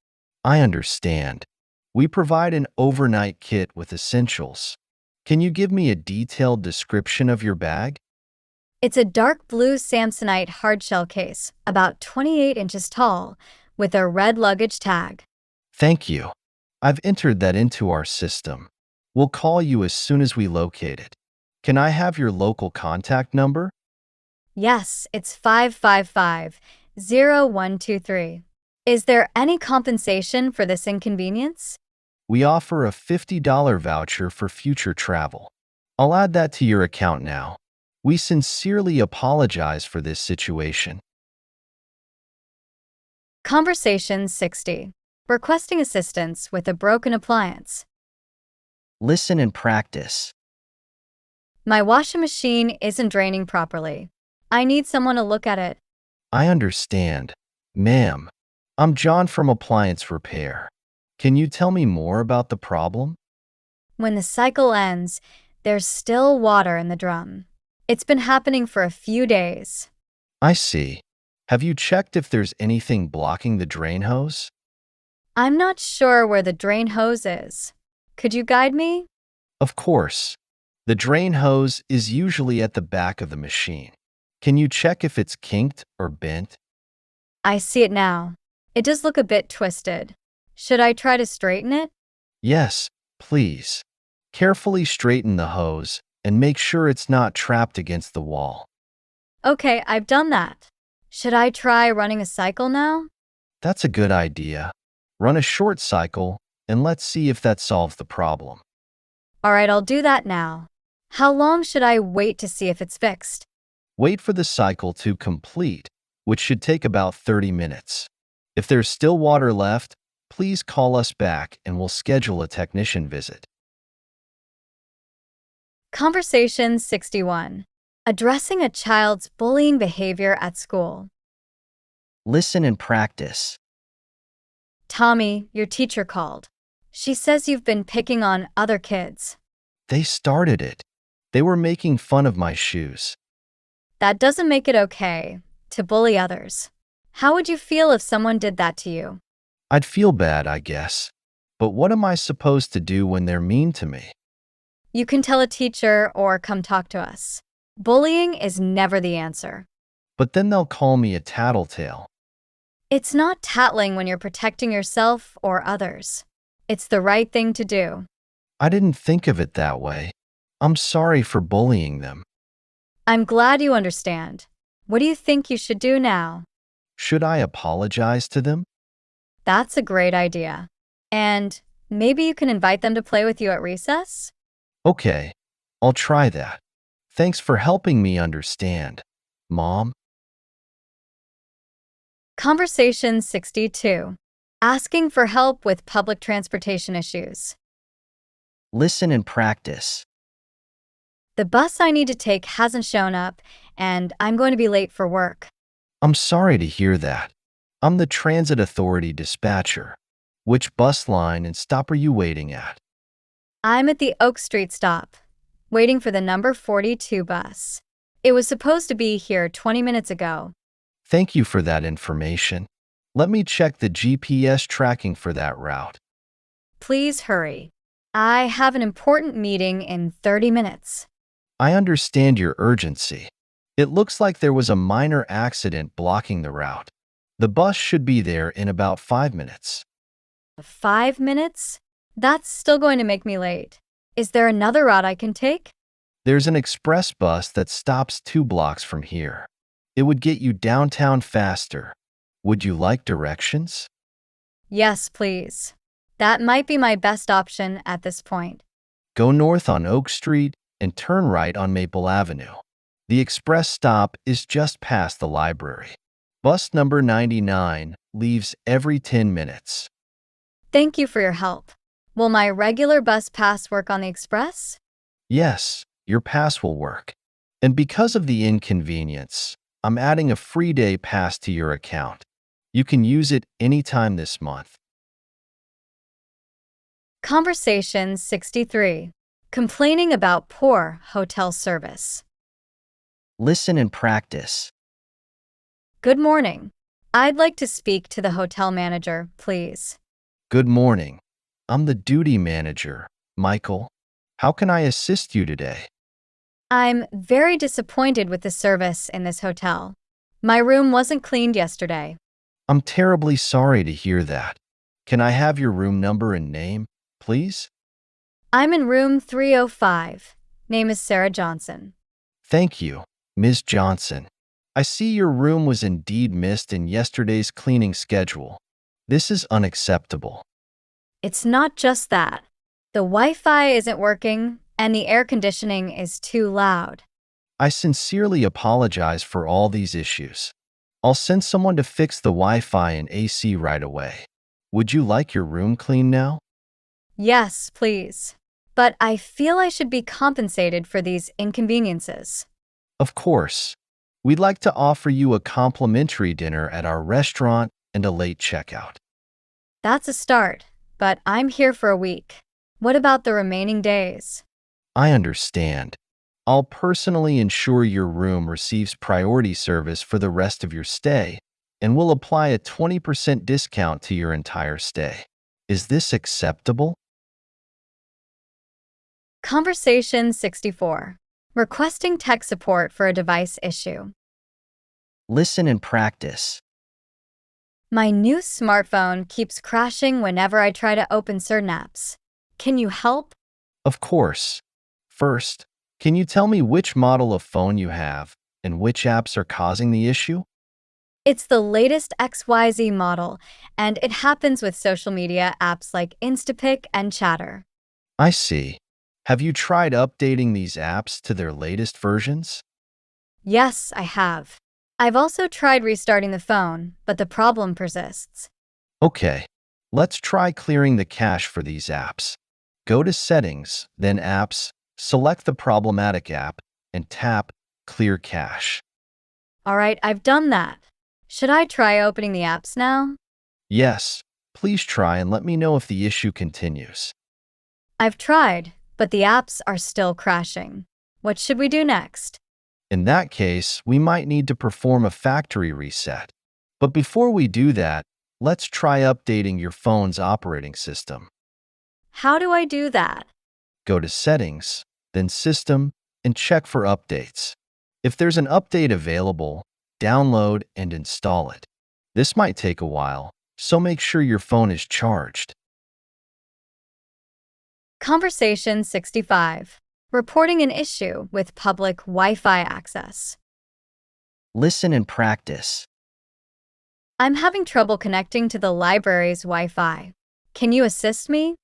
I understand. We provide an overnight kit with essentials. Can you give me a detailed description of your bag? It's a dark blue Samsonite hardshell case, about 28 inches tall, with a red luggage tag. Thank you. I've entered that into our system. We'll call you as soon as we locate it. Can I have your local contact number? Yes, it's 555-0123. Is there any compensation for this inconvenience? We offer a $50 voucher for future travel. I'll add that to your account now. We sincerely apologize for this situation. Conversation 60. Requesting assistance with a broken appliance. Listen and practice. My washing machine isn't draining properly. I need someone to look at it. I understand. Ma'am, I'm John from Appliance Repair. Can you tell me more about the problem? When the cycle ends, there's still water in the drum. It's been happening for a few days. I see. Have you checked if there's anything blocking the drain hose? I'm not sure where the drain hose is. Could you guide me? Of course. The drain hose is usually at the back of the machine. Can you check if it's kinked or bent? I see it now. It does look a bit twisted. Should I try to straighten it? Yes, please. Carefully straighten the hose and make sure it's not trapped against the wall. Okay, I've done that. Should I try running a cycle now? That's a good idea. Run a short cycle and let's see if that solves the problem. All right, I'll do that now. How long should I wait to see if it's fixed? Wait for the cycle to complete, which should take about 30 minutes. If there's still water left, please call us back and we'll schedule a technician visit. Conversation 61. Addressing a child's bullying behavior at school. Listen and practice. Tommy, your teacher called. She says you've been picking on other kids. They started it. They were making fun of my shoes. That doesn't make it okay to bully others. How would you feel if someone did that to you? I'd feel bad, I guess. But what am I supposed to do when they're mean to me? You can tell a teacher or come talk to us. Bullying is never the answer. But then they'll call me a tattletale. It's not tattling when you're protecting yourself or others. It's the right thing to do. I didn't think of it that way. I'm sorry for bullying them. I'm glad you understand. What do you think you should do now? Should I apologize to them? That's a great idea. And maybe you can invite them to play with you at recess? Okay, I'll try that. Thanks for helping me understand, Mom. Conversation 62. Asking for help with public transportation issues. Listen and practice. The bus I need to take hasn't shown up, and I'm going to be late for work. I'm sorry to hear that. I'm the Transit Authority dispatcher. Which bus line and stop are you waiting at? I'm at the Oak Street stop, waiting for the number 42 bus. It was supposed to be here 20 minutes ago. Thank you for that information. Let me check the GPS tracking for that route. Please hurry. I have an important meeting in 30 minutes. I understand your urgency. It looks like there was a minor accident blocking the route. The bus should be there in about 5 minutes. 5 minutes? That's still going to make me late. Is there another route I can take? There's an express bus that stops 2 blocks from here. It would get you downtown faster. Would you like directions? Yes, please. That might be my best option at this point. Go north on Oak Street and turn right on Maple Avenue. The express stop is just past the library. Bus number 99 leaves every 10 minutes. Thank you for your help. Will my regular bus pass work on the express? Yes, your pass will work. And because of the inconvenience, I'm adding a free day pass to your account. You can use it anytime this month. Conversation 63. Complaining about poor hotel service. Listen and practice. Good morning. I'd like to speak to the hotel manager, please. Good morning. I'm the duty manager, Michael. How can I assist you today? I'm very disappointed with the service in this hotel. My room wasn't cleaned yesterday. I'm terribly sorry to hear that. Can I have your room number and name, please? I'm in room 305. Name is Sarah Johnson. Thank you, Ms. Johnson. I see your room was indeed missed in yesterday's cleaning schedule. This is unacceptable. It's not just that. The Wi-Fi isn't working, and the air conditioning is too loud. I sincerely apologize for all these issues. I'll send someone to fix the Wi-Fi and AC right away. Would you like your room cleaned now? Yes, please. But I feel I should be compensated for these inconveniences. Of course. We'd like to offer you a complimentary dinner at our restaurant and a late checkout. That's a start, but I'm here for a week. What about the remaining days? I understand. I'll personally ensure your room receives priority service for the rest of your stay, and we'll apply a 20% discount to your entire stay. Is this acceptable? Conversation 64. Requesting tech support for a device issue. Listen and practice. My new smartphone keeps crashing whenever I try to open certain apps. Can you help? Of course. First, can you tell me which model of phone you have and which apps are causing the issue? It's the latest XYZ model, and it happens with social media apps like Instapic and Chatter. I see. Have you tried updating these apps to their latest versions? Yes, I have. I've also tried restarting the phone, but the problem persists. Okay, let's try clearing the cache for these apps. Go to Settings, then Apps, select the problematic app, and tap Clear Cache. All right, I've done that. Should I try opening the apps now? Yes, please try and let me know if the issue continues. I've tried, but the apps are still crashing. What should we do next? In that case, we might need to perform a factory reset. But before we do that, let's try updating your phone's operating system. How do I do that? Go to Settings, then System, and check for updates. If there's an update available, download and install it. This might take a while, so make sure your phone is charged. Conversation 65. Reporting an issue with public Wi-Fi access. Listen and practice. I'm having trouble connecting to the library's Wi-Fi. Can you assist me?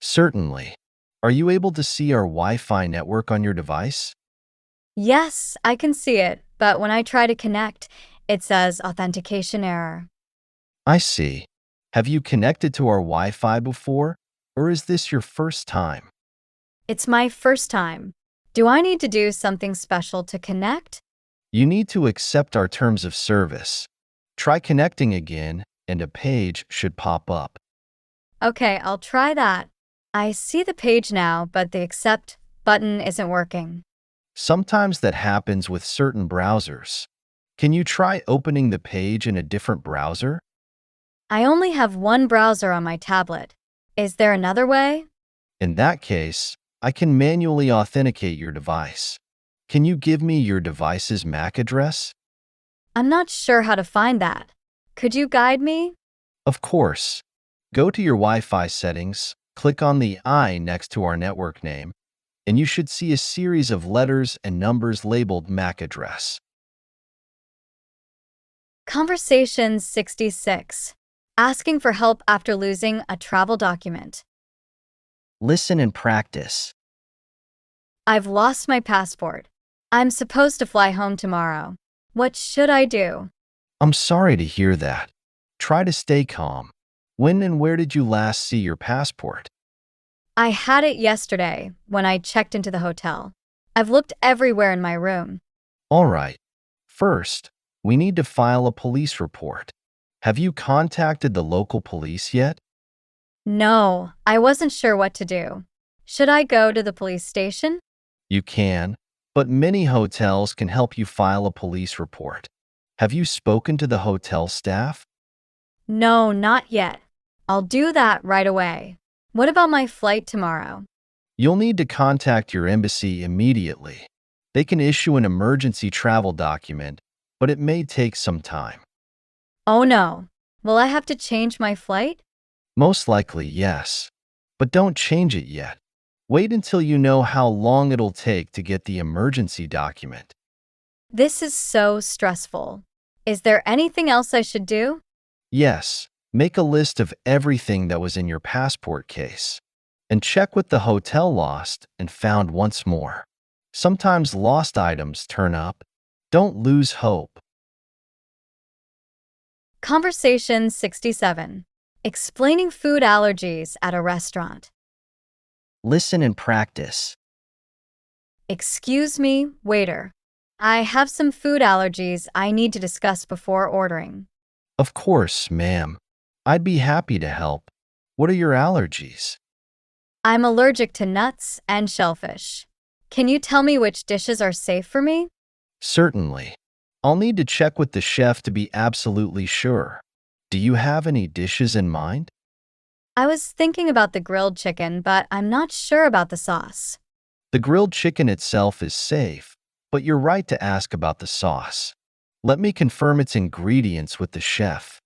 Certainly. Are you able to see our Wi-Fi network on your device? Yes, I can see it, but when I try to connect, it says authentication error. I see. Have you connected to our Wi-Fi before, or is this your first time? It's my first time. Do I need to do something special to connect? You need to accept our terms of service. Try connecting again, and a page should pop up. Okay, I'll try that. I see the page now, but the accept button isn't working. Sometimes that happens with certain browsers. Can you try opening the page in a different browser? I only have one browser on my tablet. Is there another way? In that case, I can manually authenticate your device. Can you give me your device's MAC address? I'm not sure how to find that. Could you guide me? Of course. Go to your Wi-Fi settings, click on the I next to our network name, and you should see a series of letters and numbers labeled MAC address. Conversation 66. Asking for help after losing a travel document. Listen and practice. I've lost my passport. I'm supposed to fly home tomorrow. What should I do? I'm sorry to hear that. Try to stay calm. When and where did you last see your passport? I had it yesterday when I checked into the hotel. I've looked everywhere in my room. All right. First, we need to file a police report. Have you contacted the local police yet? No, I wasn't sure what to do. Should I go to the police station? You can, but many hotels can help you file a police report. Have you spoken to the hotel staff? No, not yet. I'll do that right away. What about my flight tomorrow? You'll need to contact your embassy immediately. They can issue an emergency travel document, but it may take some time. Oh no. Will I have to change my flight? Most likely, yes. But don't change it yet. Wait until you know how long it'll take to get the emergency document. This is so stressful. Is there anything else I should do? Yes, make a list of everything that was in your passport case, and check with the hotel lost and found once more. Sometimes lost items turn up. Don't lose hope. Conversation 67. Explaining food allergies at a restaurant. Listen and practice. Excuse me, waiter. I have some food allergies I need to discuss before ordering. Of course, ma'am. I'd be happy to help. What are your allergies? I'm allergic to nuts and shellfish. Can you tell me which dishes are safe for me? Certainly. I'll need to check with the chef to be absolutely sure. Do you have any dishes in mind? I was thinking about the grilled chicken, but I'm not sure about the sauce. The grilled chicken itself is safe, but you're right to ask about the sauce. Let me confirm its ingredients with the chef.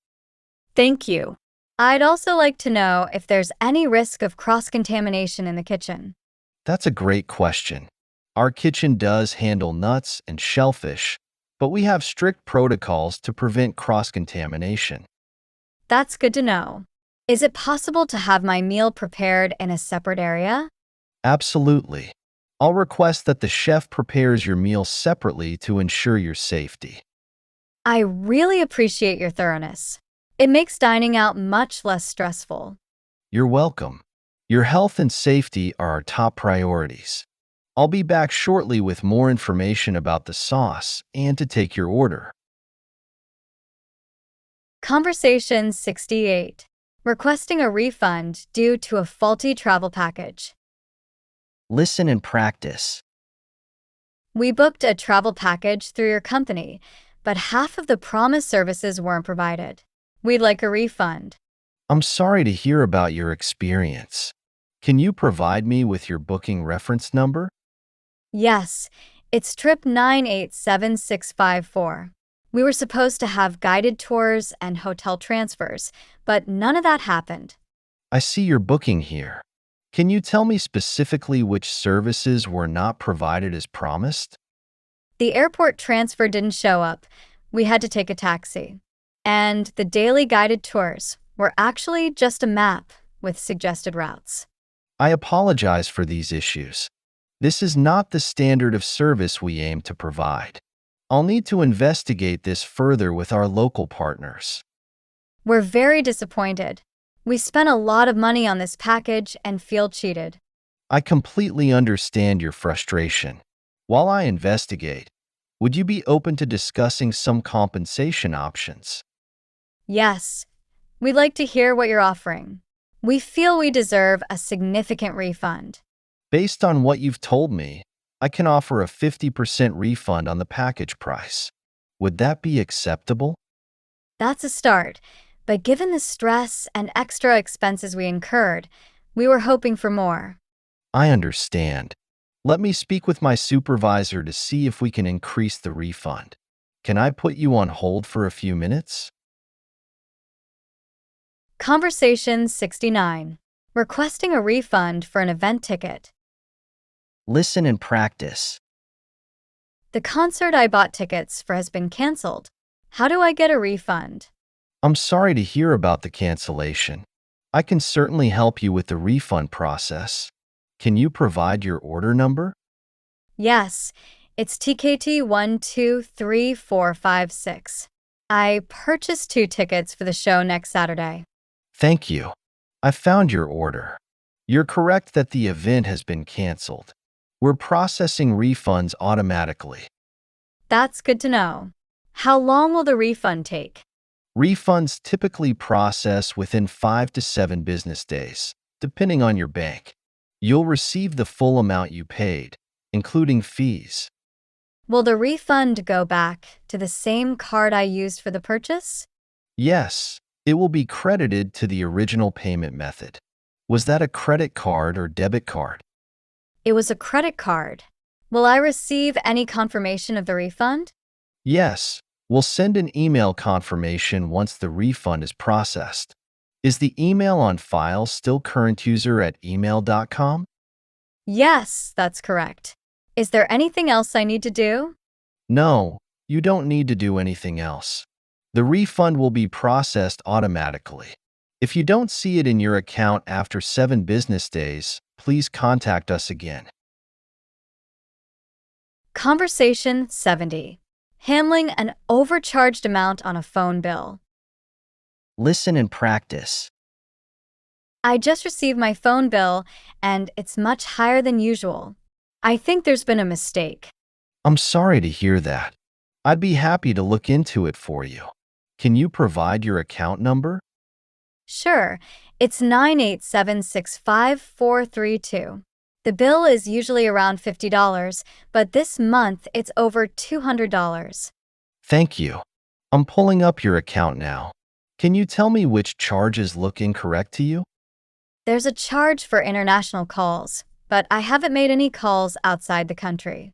Thank you. I'd also like to know if there's any risk of cross-contamination in the kitchen. That's a great question. Our kitchen does handle nuts and shellfish, but we have strict protocols to prevent cross-contamination. That's good to know. Is it possible to have my meal prepared in a separate area? Absolutely. I'll request that the chef prepares your meal separately to ensure your safety. I really appreciate your thoroughness. It makes dining out much less stressful. You're welcome. Your health and safety are our top priorities. I'll be back shortly with more information about the sauce and to take your order. Conversation 68. Requesting a refund due to a faulty travel package. Listen and practice. We booked a travel package through your company, but half of the promised services weren't provided. We'd like a refund. I'm sorry to hear about your experience. Can you provide me with your booking reference number? Yes, it's trip 987654. We were supposed to have guided tours and hotel transfers, but none of that happened. I see your booking here. Can you tell me specifically which services were not provided as promised? The airport transfer didn't show up. We had to take a taxi. And the daily guided tours were actually just a map with suggested routes. I apologize for these issues. This is not the standard of service we aim to provide. I'll need to investigate this further with our local partners. We're very disappointed. We spent a lot of money on this package and feel cheated. I completely understand your frustration. While I investigate, would you be open to discussing some compensation options? Yes, we'd like to hear what you're offering. We feel we deserve a significant refund. Based on what you've told me, I can offer a 50% refund on the package price. Would that be acceptable? That's a start, but given the stress and extra expenses we incurred, we were hoping for more. I understand. Let me speak with my supervisor to see if we can increase the refund. Can I put you on hold for a few minutes? Conversation 69. Requesting a refund for an event ticket. Listen and practice. The concert I bought tickets for has been canceled. How do I get a refund? I'm sorry to hear about the cancellation. I can certainly help you with the refund process. Can you provide your order number? Yes, it's TKT123456. I purchased 2 tickets for the show next Saturday. Thank you. I found your order. You're correct that the event has been canceled. We're processing refunds automatically. That's good to know. How long will the refund take? Refunds typically process within 5 to 7 business days, depending on your bank. You'll receive the full amount you paid, including fees. Will the refund go back to the same card I used for the purchase? Yes, it will be credited to the original payment method. Was that a credit card or debit card? It was a credit card. Will I receive any confirmation of the refund? Yes, we'll send an email confirmation once the refund is processed. Is the email on file still currentuser@email.com? Yes, that's correct. Is there anything else I need to do? No, you don't need to do anything else. The refund will be processed automatically. If you don't see it in your account after 7 business days, please contact us again. Conversation 70. Handling an overcharged amount on a phone bill. Listen and practice. I just received my phone bill and it's much higher than usual. I think there's been a mistake. I'm sorry to hear that. I'd be happy to look into it for you. Can you provide your account number? Sure, it's 9876542. The bill is usually around $50, but this month it's over $200. Thank you. I'm pulling up your account now. Can you tell me which charges look incorrect to you? There's a charge for international calls, but I haven't made any calls outside the country.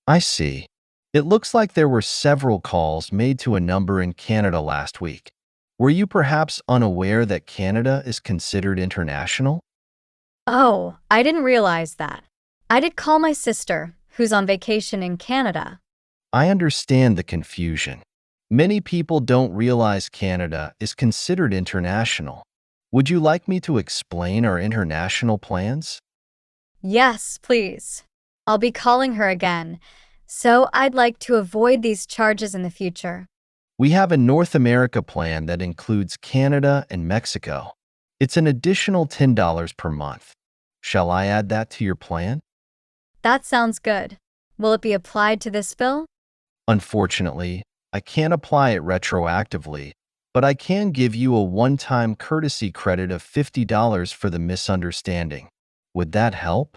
I see. It looks like there were several calls made to a number in Canada last week. Were you perhaps unaware that Canada is considered international? Oh, I didn't realize that. I did call my sister, who's on vacation in Canada. I understand the confusion. Many people don't realize Canada is considered international. Would you like me to explain our international plans? Yes, please. I'll be calling her again, so I'd like to avoid these charges in the future. We have a North America plan that includes Canada and Mexico. It's an additional $10 per month. Shall I add that to your plan? That sounds good. Will it be applied to this bill? Unfortunately, I can't apply it retroactively, but I can give you a one-time courtesy credit of $50 for the misunderstanding. Would that help?